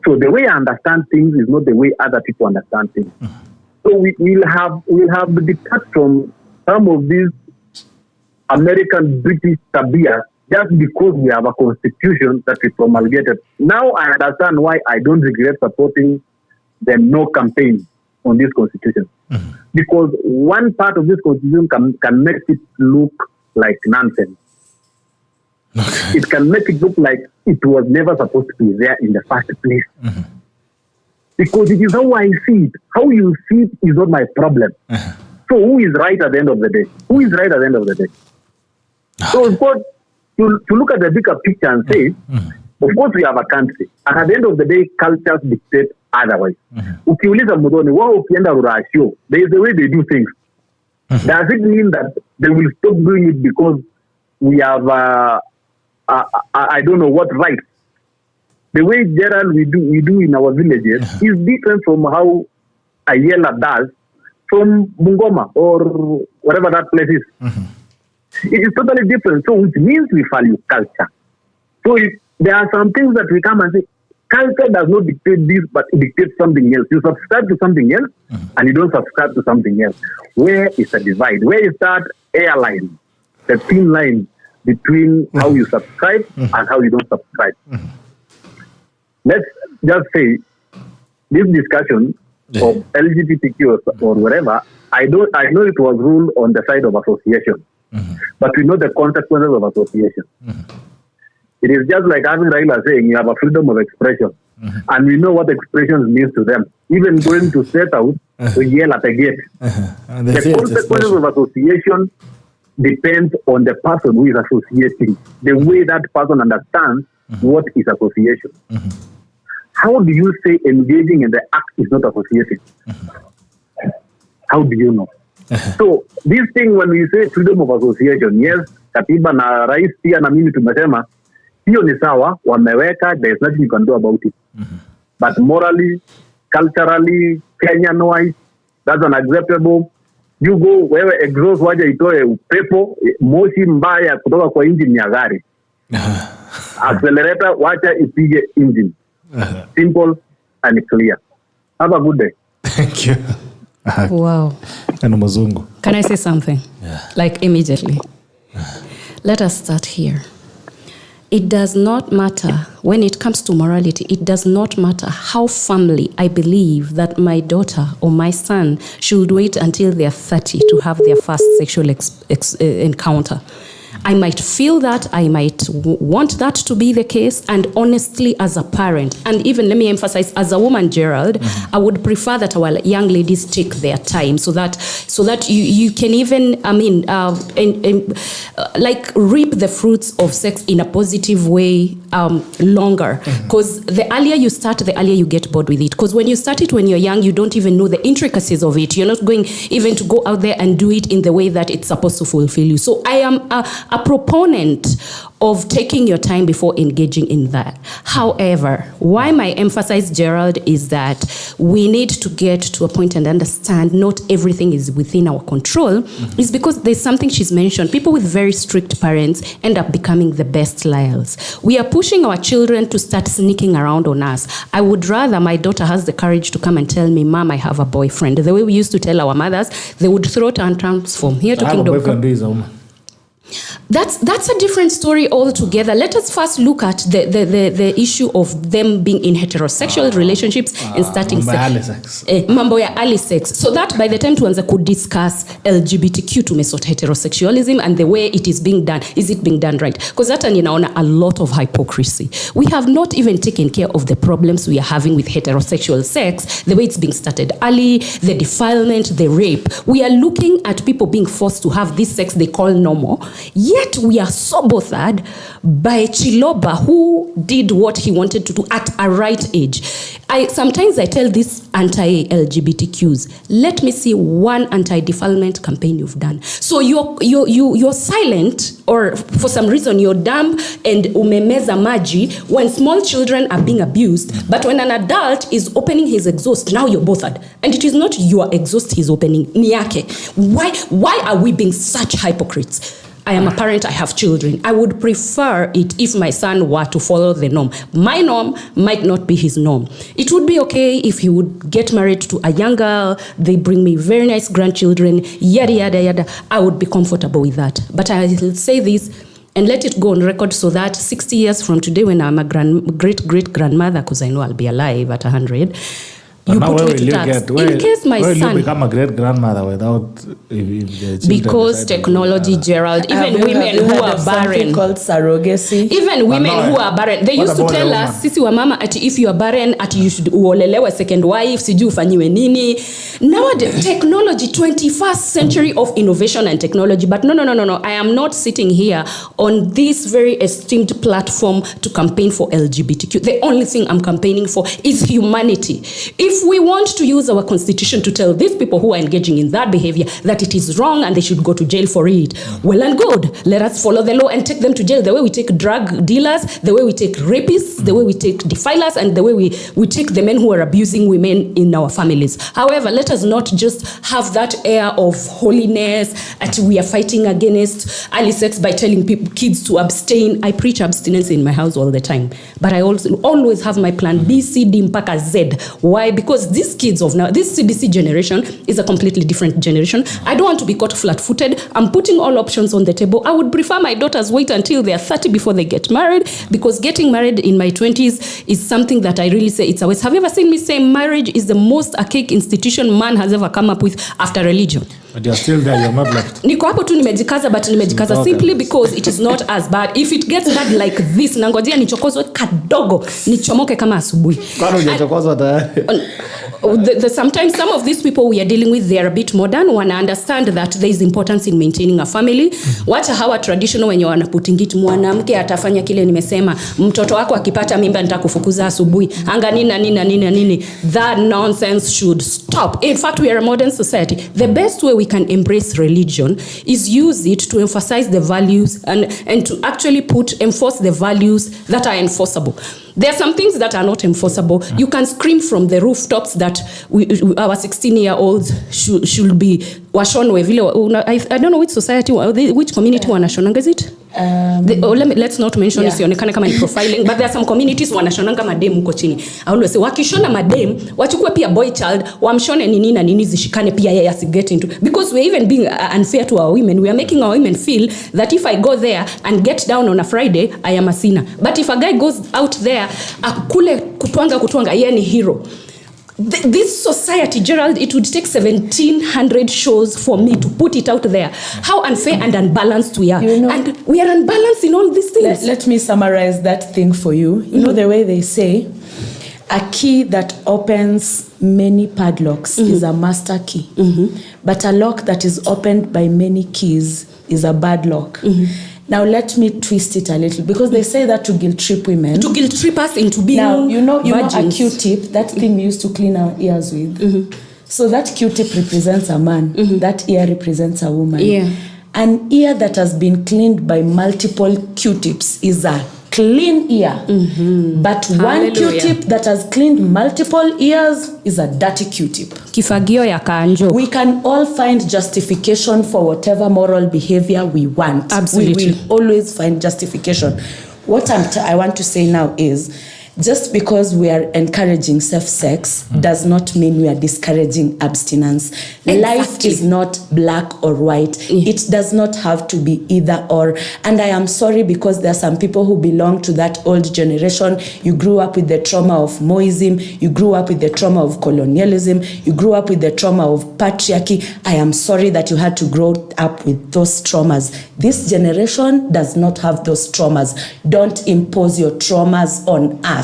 So the way I understand things is not the way other people understand things. So we'll have the depart from some of these American British tabia just because we have a constitution that we promulgated. Now I understand why I don't regret supporting the no campaign on this constitution. Because one part of this constitution can make it look like nonsense. Okay. It can make it look like it was never supposed to be there in the first place. Because it is how I see it. How you see it is not my problem. So who is right at the end of the day? Who is right at the end of the day? So of course, to look at the bigger picture and say, of course we have a country. And at the end of the day, cultures dictate otherwise. Ukiuliza Mudhoni, wao ukienda Rurashio, there is a way they do things. Does it mean that they will stop doing it because we have, I don't know what rights? The way Gerald we do in our villages is different from how Ayiela does from Bungoma or whatever that place is. It is totally different. So which means we value culture. So there are some things that we come and say, culture does not dictate this, but it dictates something else. You subscribe to something else, and you don't subscribe to something else. Where is the divide? Where is that airline, the thin line between how you subscribe and how you don't subscribe? Let's just say this discussion of LGBTQ or whatever, I know it was ruled on the side of association, but we know the consequences of association. It is just like having Raila saying you have a freedom of expression, and we know what expressions means to them. Even going to set out to yell at a gate. The consequences of association depends on the person who is associating, the way that person understands what is association. How do you say engaging in the act is not associating? How do you know? So this thing, when we say freedom of association, yes, katiba na rais pia na mimi tumesema hiyo ni sawa, wameweka, there is nothing you can do about it. But morally, culturally, Kenyan-wise, that's unacceptable. You go, wewe exhaust waje itoe upepo, moshi mbaya kutoka kwa engine ya gari. Accelerator, wacha ipige engine. Simple and clear. Have a good day. Thank you. Wow. Can I say something? Like immediately. Let us start here. It does not matter, when it comes to morality, it does not matter how firmly I believe that my daughter or my son should wait until they're 30 to have their first sexual encounter. I might feel that, I might want that to be the case, and honestly, as a parent, and even let me emphasize, as a woman, Gerald, I would prefer that our young ladies take their time, so that you can even, like reap the fruits of sex in a positive way longer. Because the earlier you start, the earlier you get bored with it. Because when you start it when you're young, you don't even know the intricacies of it. You're not going even to go out there and do it in the way that it's supposed to fulfill you. So I am a proponent of taking your time before engaging in that. However, why my emphasis, Gerald, is that we need to get to a point and understand not everything is within our control, is because there's something she's mentioned. People with very strict parents end up becoming the best liars. We are pushing our children to start sneaking around on us. I would rather my daughter has the courage to come and tell me, Mom, I have a boyfriend. The way we used to tell our mothers, they would throw tantrums from here to Kingdom Come. That's a different story altogether. Let us first look at the issue of them being in heterosexual relationships and starting mambo ya early sex. So that by the time tuanza could discuss LGBTQ tumesort heterosexualism and the way it is being done, is it being done right? Because that ninaona a lot of hypocrisy. We have not even taken care of the problems we are having with heterosexual sex, the way it's being started early, the defilement, the rape. We are looking at people being forced to have this sex they call normal. Yet we are so bothered by Chiloba, who did what he wanted to do at a right age. Sometimes I tell these anti-LGBTQs, let me see one anti-defilement campaign you've done. So you're silent, or for some reason you're dumb and umemeza maji when small children are being abused, but when an adult is opening his exhaust, now you're bothered. And it is not your exhaust he's opening, ni yake. Why are we being such hypocrites? I am a parent, I have children. I would prefer it if my son were to follow the norm. My norm might not be his norm. It would be okay if he would get married to a young girl, they bring me very nice grandchildren, yada, yada, yada. I would be comfortable with that. But I will say this and let it go on record so that 60 years from today, when I'm a great-great-grandmother, because I know I'll be alive at 100, you put me to tax. In case my son... will you become a great-grandmother without... Because technology, Gerald, even women who are barren... called surrogacy. Even women who are barren. They used to tell us, sisi wa mama, ati if you are barren, ati you should uolelewe second wife, siju ufanyiwe nini. Nowadays, technology, 21st century of innovation and technology. But no. I am not sitting here on this very esteemed platform to campaign for LGBTQ. The only thing I'm campaigning for is humanity. If we want to use our constitution to tell these people who are engaging in that behavior that it is wrong and they should go to jail for it, well and good. Let us follow the law and take them to jail the way we take drug dealers, the way we take rapists, the way we take defilers, and the way we take the men who are abusing women in our families. However, let us not just have that air of holiness that we are fighting against early sex by telling kids to abstain. I preach abstinence in my house all the time. But I also always have my plan B, C, D, mpaka Z. Why? Because these kids of now, this CBC generation is a completely different generation. I don't want to be caught flat-footed. I'm putting all options on the table. I would prefer my daughters wait until they are 30 before they get married, because getting married in my 20s is something that I really say it's a waste. Have you ever seen me say marriage is the most archaic institution man has ever come up with after religion? But you're still there, you're not left. Niko hapo tu nimejikaza, but nimejikaza simply because it is not as bad. If it gets bad like this, nangojea nichokozwe kadogo, nichomoke kama asubuhi. Kwani hujachokozwa tayari? Sometimes some of these people we are dealing with, they are a bit modern. Wana understand that there is importance in maintaining a family. Wacha hawa traditional wenye wanaputingit mwanamke atafanya kile nimesema, mtoto wako akipata mimba nitakufukuza asubuhi, anga nini. That nonsense should stop. In fact, we are a modern society. The best way we can embrace religion is use it to emphasize the values and to actually enforce the values that are enforceable. There are some things that are not enforceable. You can scream from the rooftops that our 16-year-olds should be washonwe vile. I don't know which society, which community wanashonanga, is it? Let's not mention isionekane kama ni profiling, but there are some communities wanashonanga madem huko chini. I always say wakishona madem wachukue pia boy child wamshone nini na nini zishikane pia yeye asiget into, because we're even being unfair to our women. We are making our women feel that if I go there and get down on a Friday, I am a sinner. But if a guy goes out there akule kutwanga yeye ni hero. This society, Gerald, it would take 1,700 shows for me to put it out there. How unfair and unbalanced we are. And we are unbalanced in all these things. Let me summarize that thing for you. You know the way they say, a key that opens many padlocks is a master key. But a lock that is opened by many keys is a bad lock. Now let me twist it a little, because they say that to guilt trip women. To guilt trip us into being you know a Q-tip, that thing we used to clean our ears with. So that Q-tip represents a man. That ear represents a woman. Yeah. An ear that has been cleaned by multiple Q-tips is a clean ear. But one Q-tip that has cleaned multiple ears is a dirty Q-tip. Kifagio ya kanjo. We can all find justification for whatever moral behavior we want. Absolutely. We will always find justification. What I want to say now is, just because we are encouraging safe sex does not mean we are discouraging abstinence. Exactly. Life is not black or white. It does not have to be either or. And I am sorry, because there are some people who belong to that old generation. You grew up with the trauma of Moism. You grew up with the trauma of colonialism. You grew up with the trauma of patriarchy. I am sorry that you had to grow up with those traumas. This generation does not have those traumas. Don't impose your traumas on us.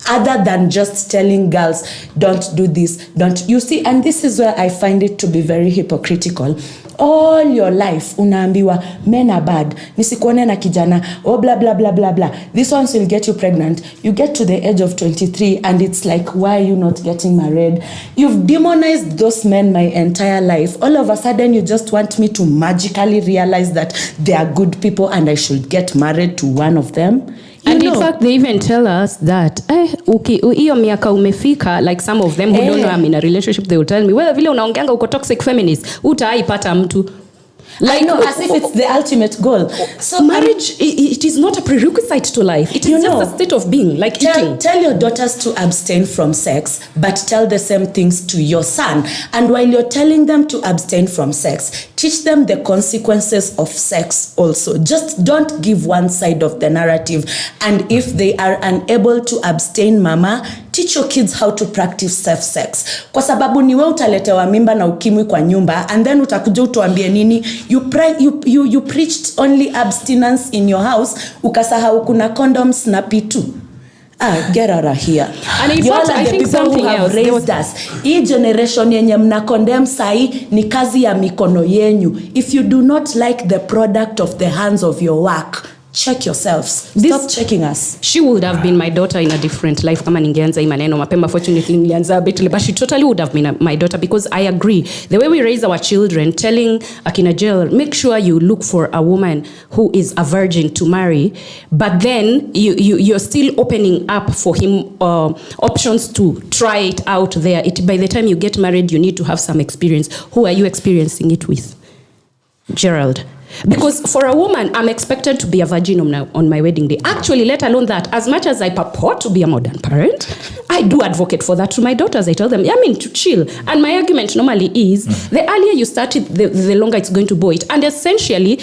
Other than just telling girls, don't do this, don't. You see, and this is where I find it to be very hypocritical. all your life unaambiwa men are bad, nisikuone na kijana, oh blah blah blah blah blah, this one will get you pregnant. You get to the age of 23 and it's like, why are you not getting married? You've demonized those men my entire life. All of a sudden you just want me to magically realize that they are good people and I should get married to one of them. And in fact, they even tell us that, hiyo miaka umefika, like some of them who don't know I'm in a relationship, they will tell me, well, vile unaongeanga uko toxic feminist, utaipata mtu. Like, I know, as if it's the ultimate goal. So marriage, it is not a prerequisite to life. It is just a state of being, like eating. Tell your daughters to abstain from sex, but tell the same things to your son. And while you're telling them to abstain from sex, teach them the consequences of sex also. Just don't give one side of the narrative. And if they are unable to abstain, mama, teach your kids how to practice safe sex. Kwa sababu ni wewe utaletewa mimba na ukimwi kwa nyumba, and then utakuja utuambie nini? You preached only abstinence in your house, ukasahau kuna condoms na P2. Get out of here. And in fact, I think something else raised us. Hii generation yenye mna condemn sahi ni kazi ya mikono yenyu. If you do not like the product of the hands of your work, check yourselves. Stop checking us. She would have been my daughter in a different life kama ningeanza hii maneno mapema. Fortunately nilianza bit, but she totally would have been my daughter, because I agree. The way we raise our children, telling akina Gerald, make sure you look for a woman who is a virgin to marry, but then you're still opening up for him options to try it out there. By the time you get married, you need to have some experience. Who are you experiencing it with? Gerald. Because for a woman, I'm expected to be a virgin on my wedding day. Actually, let alone that, as much as I purport to be a modern parent, I do advocate for that to my daughters. I tell them, to chill. And my argument normally is, the earlier you start it, the longer it's going to bore it. And essentially,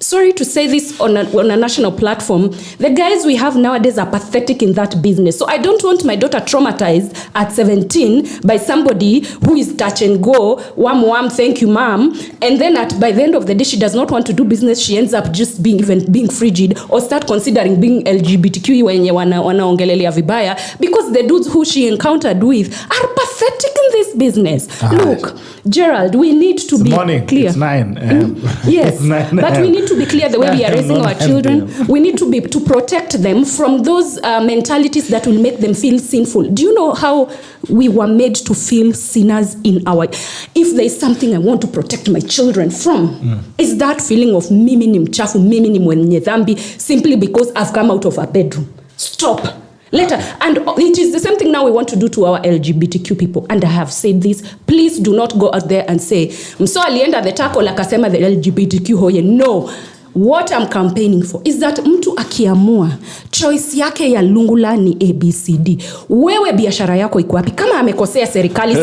sorry to say this on a national platform, the guys we have nowadays are pathetic in that business. So I don't want my daughter traumatized at 17 by somebody who is touch and go, wham, thank you, mom. And then by the end of the day, she does not want to do business. She ends up just being frigid, or start considering being LGBTQ wenye wanaongelelea vibaya, because the dudes who she encountered with are pathetic in this business. Look, Gerald, we need to be clear. It's 9. Yes, 9 but we need to be clear the way we are raising our children. We need to protect them from those mentalities that will make them feel sinful. Do you know how we were made to feel sinners in our... If there is something I want to protect my children from, is that feeling of mimi ni mchafu, mimi ni mwenye dhambi, simply because I've come out of a bedroom. Stop. Later, and it is the same thing now we want to do to our LGBTQ people. And I have said this, please do not go out there and say, mso alienda the tako la kasema the LGBTQ hoye. No. What I'm campaigning for is that mtu akiamua choice yake ya lungula ni ABCD. Wewe biashara yako iko wapi? Kama amekosea serikali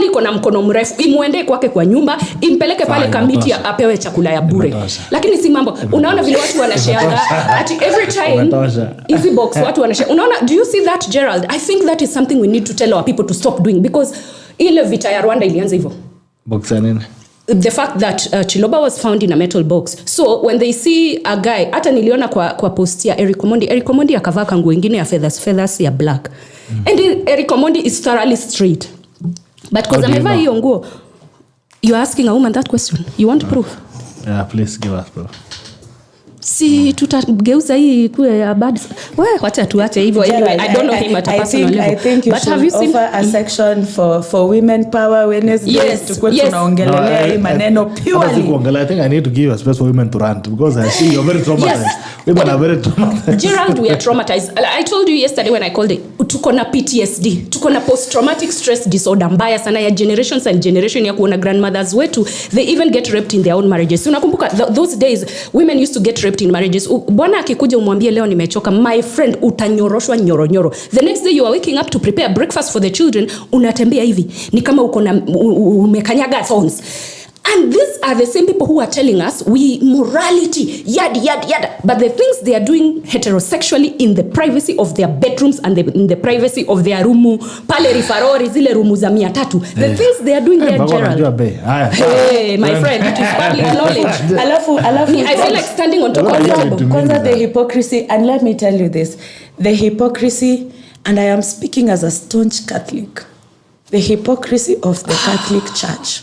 iko na mkono mrefu, imuende kwake kwa nyumba, impeleke pale kamiti apewe chakula ya bure. Lakini si mambo. Unaona vile watu wanasheanga at every time easy box watu wanashare. Unaona, do you see that, Gerald? I think that is something we need to tell our people to stop doing, because ile vita ya Rwanda ilianza hivyo. Box nini? The fact that Chiloba was found in a metal box. So when they see a guy, hata niliona kwa post ya Eric Omondi akavaa kangu ingine ya feathers ya black. And Eric Omondi is thoroughly straight. But because amevaa hiyo nguo, you're asking a woman that question. You want proof? Yeah, please give us proof. Si tutageuza hii kuwe ya bad. Wacha tuache hivyo. Anyway, I don't know him at a personal level. I think you should offer a section for women power Wednesdays. Yes. Tunaongelelea hii maneno purely. I think I need to give a space for women to rant, because I see you're very traumatized. Yes. Women are very traumatized. Gerald, we are traumatized. I told you yesterday when I called it, tuko na PTSD, tuko na post-traumatic stress disorder mbaya sana ya generations and generation ya kuona grandmothers wetu, they even get raped in their own marriages. Unakumbuka those days women used to get raped in marriages. Bwana akikuja umwambie leo nimechoka, my friend, utanyoroshwa nyoro. The next day you are waking up to prepare breakfast for the children, unatembea hivi ni kama uko na umekanyaga thorns. And these are the same people who are telling us we morality, yada. But the things they are doing heterosexually in the privacy of their bedrooms and in the privacy of their rumu, pale rifarori, zile rumu za 300. The things they are doing there, Gerald. Hey, my friend, it is public knowledge. I feel like standing on top of the table. The hypocrisy, and let me tell you this. The hypocrisy, and I am speaking as a staunch Catholic, the hypocrisy of the Catholic Church.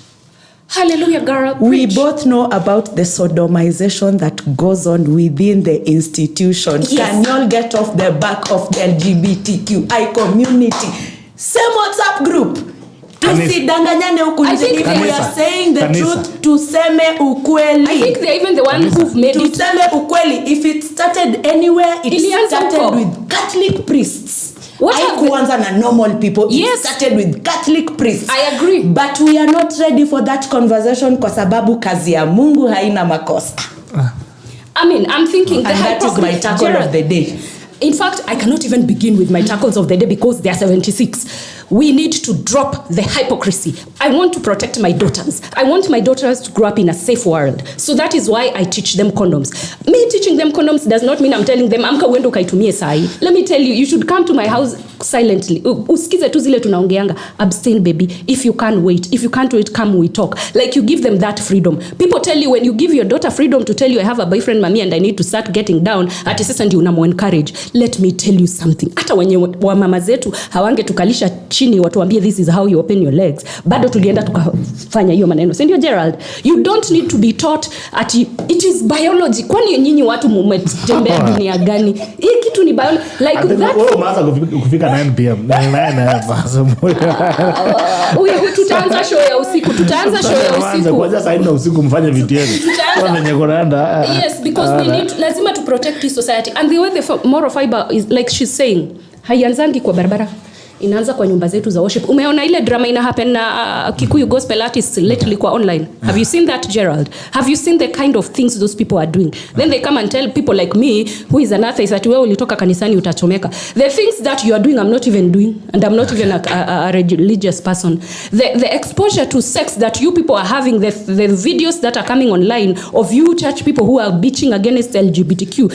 Hallelujah, girl. We Preach. both know about the sodomization that goes on within the institution. Yes. Can y'all get off the back of the LGBTQI community? Same WhatsApp group. Tusidanganyane huku nje. If we are saying the truth, tuseme ukweli. I think they're even the ones who've made it. Tuseme ukweli. If it started anywhere, it started huko. with Catholic priests. Haikuanza na normal people. Yes. It started with Catholic priests. I agree. But we are not ready for that conversation kwa sababu kazi ya Mungu haina makosa. I mean, I'm thinking and that is my tackle of the day. In fact, I cannot even begin with my tackles of the day because they are 76. We need to drop the hypocrisy. I want to protect my daughters. I want my daughters to grow up in a safe world. So that is why I teach them condoms. Me teaching them condoms does not mean I'm telling them, amka uende ukaitumie sahi. Let me tell you, you should come to my house silently. Usikize tu zile tunaongeanga. Abstain, baby. If you can't wait. If you can't wait, come we talk. Like you give them that freedom. People tell you when you give your daughter freedom to tell you I have a boyfriend, mommy, and I need to start getting down, ati sasa ndio unamu-encourage. Let me tell you something. Hata wenye wa mama zetu hawange tukalisha chini watuambie this is how you open your legs. Bado tulienda tukafanya hiyo maneno. Si ndio Gerald? You don't need to be taught ati it is biology. Kwani nyinyi watu mmetembea dunia gani? Hii kitu ni biology. Like that. Wewe umeanza kufika 9 p.m. 9 tutaanza show ya usiku. Kwanza saa 4 usiku mfanye vitu yenu. Wenye kunaenda. Yes, because we need lazima to protect this society. And the way the moral fiber is like she's saying, haianzangi kwa barabara. Inaanza kwa nyumba zetu za worship. Umeona ile drama ina happen na Kikuyu gospel artists lately kwa online. Have you seen that, Gerald? Have you seen the kind of things those people are doing? Then they come and tell people like me, who is an atheist, that wewe ulitoka kanisani utachomeka. The things that you are doing, I'm not even doing. And I'm not even a religious person. The exposure to sex that you people are having, the videos that are coming online of you church people who are bitching against LGBTQ,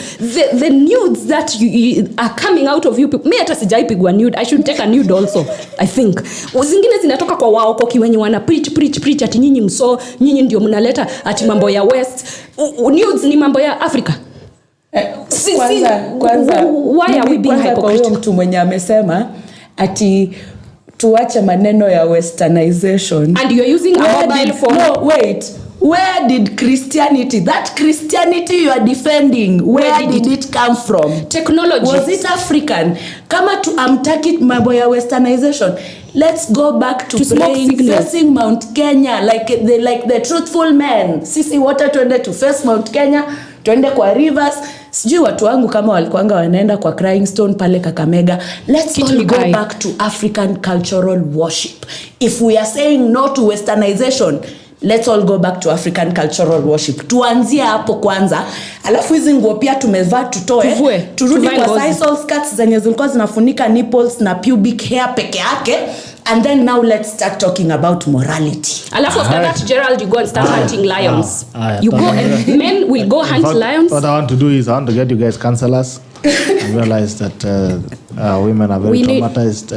the nudes that you are coming out of you people. Me hata sijaipigwa nude. I should take a nude also, I think. Zingine zinatoka kwa waokoki wenye wana preach ati nyinyi ndio mnaleta ati mambo ya West. Nudes ni mambo ya Africa. Kwanza why are we being hypocritical? Kwa huyo mtu mwenye amesema ati tuache maneno ya westernization. And you're using a mobile phone. No, wait. Where did Christianity, that Christianity you are defending, where did it come from? Technology. Was it African? Kama tu amtaki mambo ya westernization, let's go back to praying, facing Mount Kenya like the truthful men. Sisi wote tuende to face Mount Kenya, tuende kwa rivers. Sijui watu wangu kama walikuanga wanaenda kwa Crying Stone pale Kakamega. Let's all go back to African cultural worship. If we are saying no to westernization, let's all go back to African cultural worship. Tuanzie hapo kwanza. Alafu hizi nguo pia tumevaa tutoe. Turudi kwa sisal skirts zenye zilikuwa zinafunika nipples na pubic hair peke yake. And then now let's start talking about morality. Alafu after that, Gerald, you go and start hunting lions. You go and men will go hunt lions. What I want to do is I want to get you guys counselors. I realize that women are very traumatized.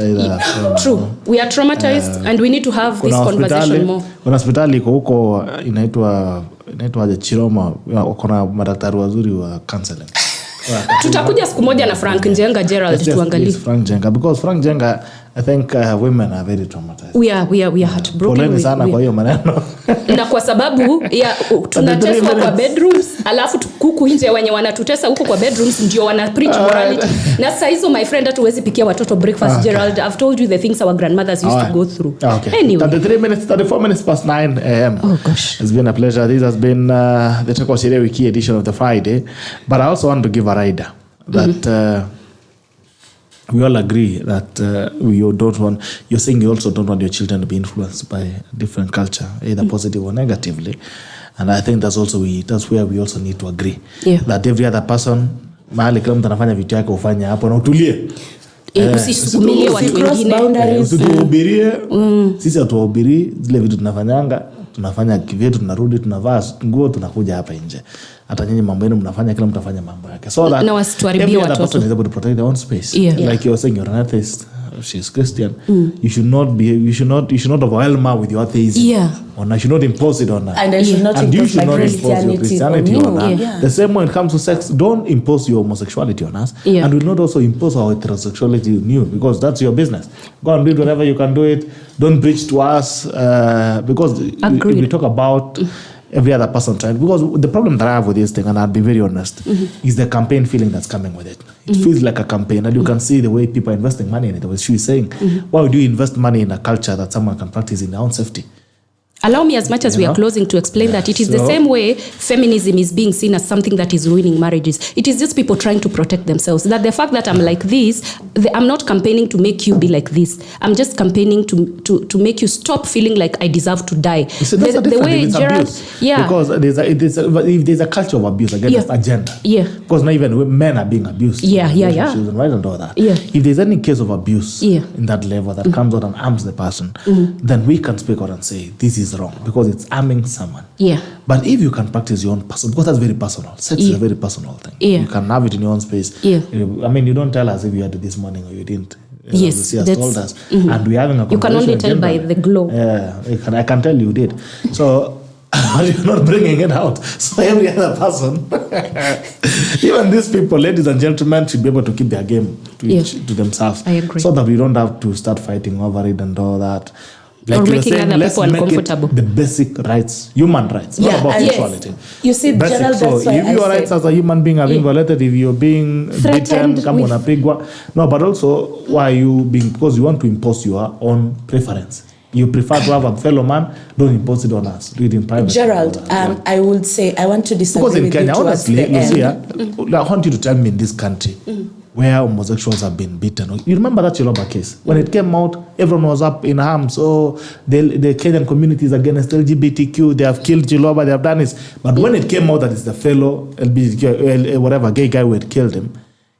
True. We are traumatized and we need to have this conversation more. Kuna hospitali huko inaitwa Chiroma, kuna madaktari wazuri wa counseling. Tutakuja siku moja na Frank Njenga, Gerald, tuangalie. Yes, Frank Njenga, because Frank Njenga, I think women are very traumatized. We are heartbroken. Poleni sana kwa hiyo maneno. Na kwa sababu ya tunateswa kwa bedrooms, alafu kuku nje wenye wanatutesa huko kwa bedrooms ndio wana preach morality. Na sasa hizo my friend hatuwezi pikia watoto breakfast. Gerald, I've told you the things our grandmothers used to go through. Okay. Anyway. 34 minutes past 9 a.m. Oh gosh. It's been a pleasure. This has been the Sheria Wiki edition of the Friday. But I also want to give a rider that we all agree that you don't want, you're saying you also don't want your children to be influenced by a different culture, either positive or negatively. And I think that's where we also need to agree. Yeah. That every other person, mahali kila mtu anafanya vitu yake ufanye hapo na utulie. Usisukumilie watu wengine. Usituhubirie. Sisi hatuhubiri zile vitu tunafanyanga. Tunafanya kivyetu, tunarudi, tunavaa nguo, tunakuja hapa nje. Hata nyinyi mambo yenu mnafanya, kila mtu afanye mambo yake. So that na wasituharibie watoto. Person is able to protect their own space. Yeah. Like you're saying, you're an atheist. she's Christian, you should not overwhelm her with your atheism. Yeah. Or you should not impose it on her. And I should not and you impose should my not impose your Christianity Christianity on her. Yeah. The same when it comes to sex, don't impose your homosexuality on us. Yeah. And will not also impose our heterosexuality on you, because that's your business. Go and do it wherever you can do it. Don't preach to us, because if we talk about every other person trying, because the problem that I have with this thing, and I'll be very honest, is the campaign feeling that's coming with it. It feels like a campaign, and you can see the way people are investing money in it. As she was saying, why would you invest money in a culture that someone can practice in their own safety? Allow me, as much as we are closing, to explain that it is the same way feminism is being seen as something that is ruining marriages. It is just people trying to protect themselves. That the fact that I'm like this, I'm not campaigning to make you be like this. I'm just campaigning to make you stop feeling like I deserve to die. So that's the way Gerald, yeah, because if there's a culture of abuse, again, that's agenda. Yeah. Because not even men are being abused. Yeah. And right and all that. Yeah. If there's any case of abuse in that level that comes out and harms the person, then we can speak out and say this is wrong because it's harming someone. Yeah. But if you can practice your own person, because that's very personal. Sex is a very personal thing. Yeah. You can have it in your own space. Yeah. I mean, you don't tell us if you had it this morning or you didn't. Yes, Lucia has told us, and we're having a conversation. You can only tell by the glow. Yeah, I can tell you did. So you're not bringing it out. So every other person, even these people, ladies and gentlemen, should be able to keep their game to themselves. I agree. So that we don't have to start fighting over it and all that. Or making other let's people make uncomfortable. it the basic rights, human rights, not about sexuality. You see, basic. Gerald, So that's why if your rights as a human being are being violated, if you're being Threatened beaten, come on a pig. No, but also why are you being, because you want to impose your own preference. You prefer to have a fellow man, don't impose it on us. Do it in private. Gerald, I would say, I want to disagree because in with Kenya, you towards honestly, the end. Lucia, I want you to tell me in this country where homosexuals have been beaten. You remember that Chiloba case? When it came out, everyone was up in arms. So the Kenyan community is against LGBTQ. They have killed Chiloba, they have done this. But when it came out that it's the fellow LGBTQ, whatever, gay guy who had killed him,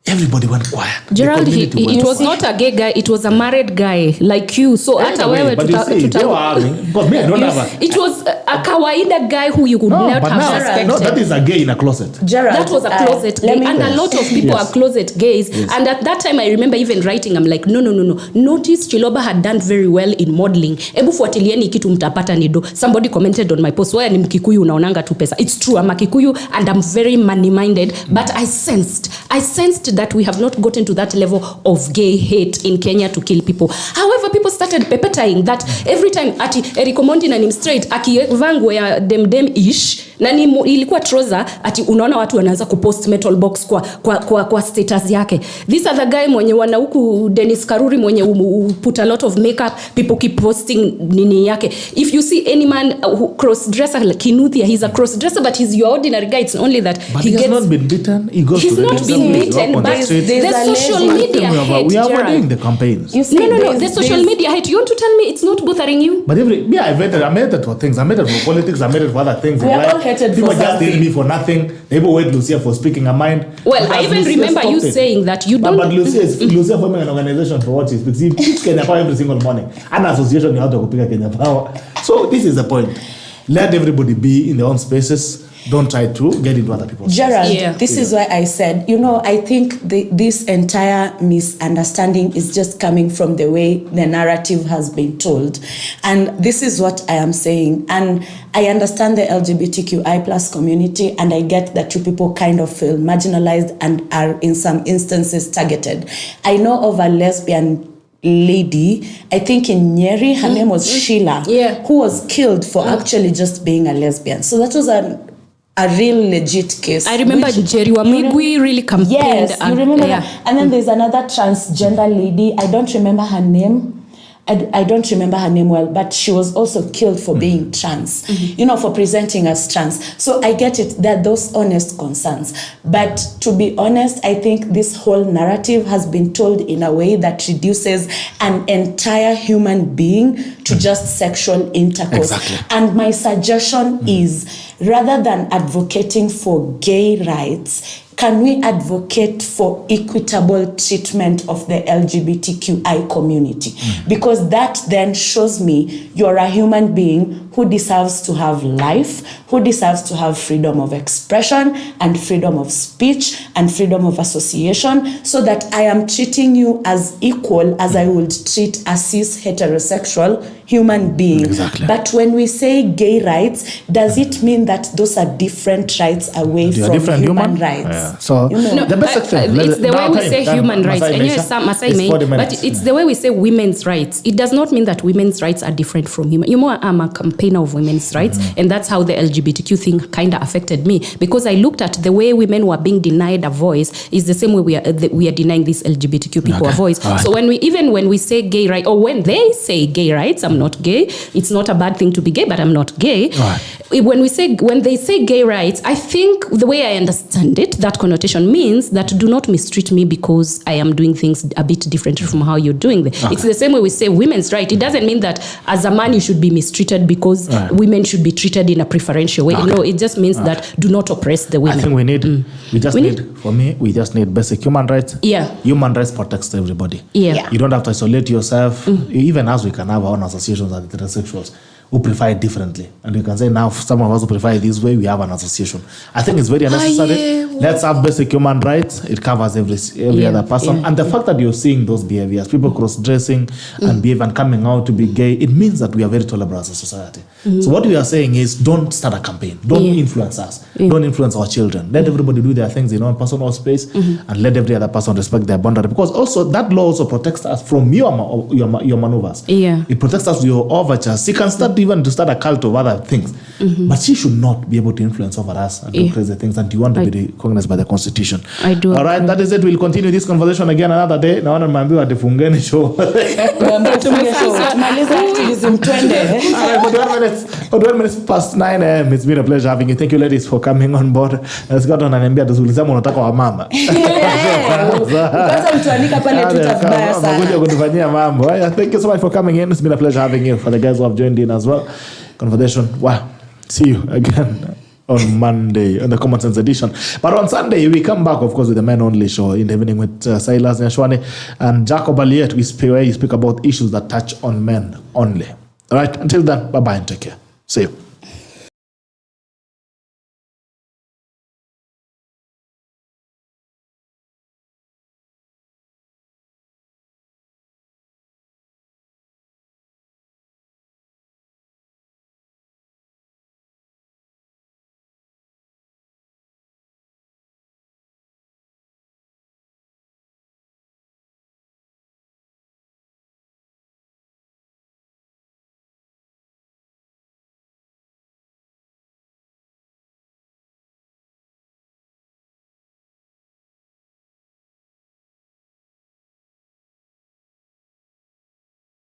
everybody went quiet. Gerald, it was not a gay guy, it was a married guy like you. So hata wewe but you see, they were having, because me, I don't have a... It was a kawaida guy who you could not have suspected. No, that is a gay in a closet. Gerald, that was a closet gay, and a lot of people are closet gays. And at that time, I remember even writing, I'm like, no. Notice Chiloba had done very well in modeling. Ebu fuatilieni kitu mtapata nido. Somebody commented on my post, why ni mkikuyu unaonanga tu pesa. It's true, I'm a Kikuyu and I'm very money-minded, but I sensed that we have not gotten to that level of gay hate in Kenya to kill people. However, people started perpetrating that every time ati Eric Omondi na nim straight akivangwe ya dem-ish na ilikuwa trouser ati unaona watu wanaanza kupost metal box kwa status yake. This other guy mwenye wana huku Dennis Karuri mwenye put a lot of makeup, people keep posting nini yake. If you see any man who cross-dresser like Kinuthia, he's a cross-dresser, but he's your ordinary guy. It's only that but he has not been beaten. He's not been beaten, but the social media hate. We are doing the campaigns. You see, no. The social media hate. You want to tell me it's not bothering you? But I made it for things. I made it for politics. I made it for other things. We are all hated people for just something. hate me for nothing. People hate Lucia for speaking her mind. Well, I even remember you saying that you don't. But Lucia forming an organization for what she speaks. She speaks Kenya Power every single morning. An association you have to pick Kenya Power. So this is the point. Let everybody be in their own spaces. Don't try to get into other people's Gerald, this is why I said, I think this entire misunderstanding is just coming from the way the narrative has been told. And this is what I am saying. And I understand the LGBTQI plus community, and I get that you people kind of feel marginalized and are in some instances targeted. I know of a lesbian lady, I think in Nyeri, her name was Sheila, who was killed for actually just being a lesbian. So that was a real legit case. I remember Jerry Wamigwi really campaigned. Yes, you remember that. And then there's another transgender lady. I don't remember her name. I don't remember her name well, but she was also killed for being trans, for presenting as trans. So I get it, that those honest concerns. But to be honest, I think this whole narrative has been told in a way that reduces an entire human being to just sexual intercourse. Exactly. And my suggestion is, rather than advocating for gay rights, can we advocate for equitable treatment of the LGBTQI community? Because that then shows me you're a human being who deserves to have life, who deserves to have freedom of expression and freedom of speech and freedom of association, so that I am treating you as equal as I would treat a cis heterosexual human being. Exactly. But when we say gay rights, does it mean that those are different rights away from human rights? Yeah. So No, the basic thing. it's the way we say human rights. And yes, Masai may, but it's the way we say women's rights. It does not mean that women's rights are different from human. You know, I'm a campaigner of women's rights, and that's how the LGBTQ thing kind of affected me, because I looked at the way women were being denied a voice is the same way we are denying these LGBTQ people a voice. Right. So when we say gay rights, or when they say gay rights, I'm not gay. It's not a bad thing to be gay, but I'm not gay. Right. When they say gay rights, I think the way I understand it, that connotation means that do not mistreat me because I am doing things a bit differently from how you're doing them. Okay. It's the same way we say women's right. It doesn't mean that as a man you should be mistreated because women should be treated in a preferential way. Okay. No, it just means that do not oppress the women. I think we just need basic human rights. Yeah. Human rights protects everybody. Yeah. You don't have to isolate yourself. Even as we can have our own associations as heterosexuals who prefer it differently. And you can say now some of us who prefer it this way, we have an association. I think it's very unnecessary. Let's have basic human rights. It covers every other person. Yeah. And the fact that you're seeing those behaviors, people cross-dressing and behave and coming out to be gay, it means that we are very tolerant as a society. So what we are saying is don't start a campaign. Don't influence us. Don't influence our children. Let everybody do their things in their own personal space and let every other person respect their boundary. Because also that law also protects us from your maneuvers. Yeah. It protects us from your overtures. She can start even to start a cult of other things. But she should not be able to influence over us and do crazy things. And you want to be recognized by the Constitution. I do. All right, that is it. We'll continue this conversation again another day. Naona nimeambiwa ati fungeni show. Tumaliza activism twende. For 12 minutes past 9 a.m. It's been a pleasure having you. Thank you ladies for coming on board. Let's go on and tuulisema unataka wa mama. Kwanza mtuanika pale tutabaya sana. Unakuja kutufanyia mambo. Thank you so much for coming in. It's been a pleasure having you. For the guys who have joined in as well. Conversation. Wow. See you again on Monday on the Common Sense edition. But on Sunday, we come back, of course, with the Men Only show in the evening with Silas Nyashwane and Jacob Aliet. We speak about issues that touch on men only. All right. Until then, bye-bye and take care. See you.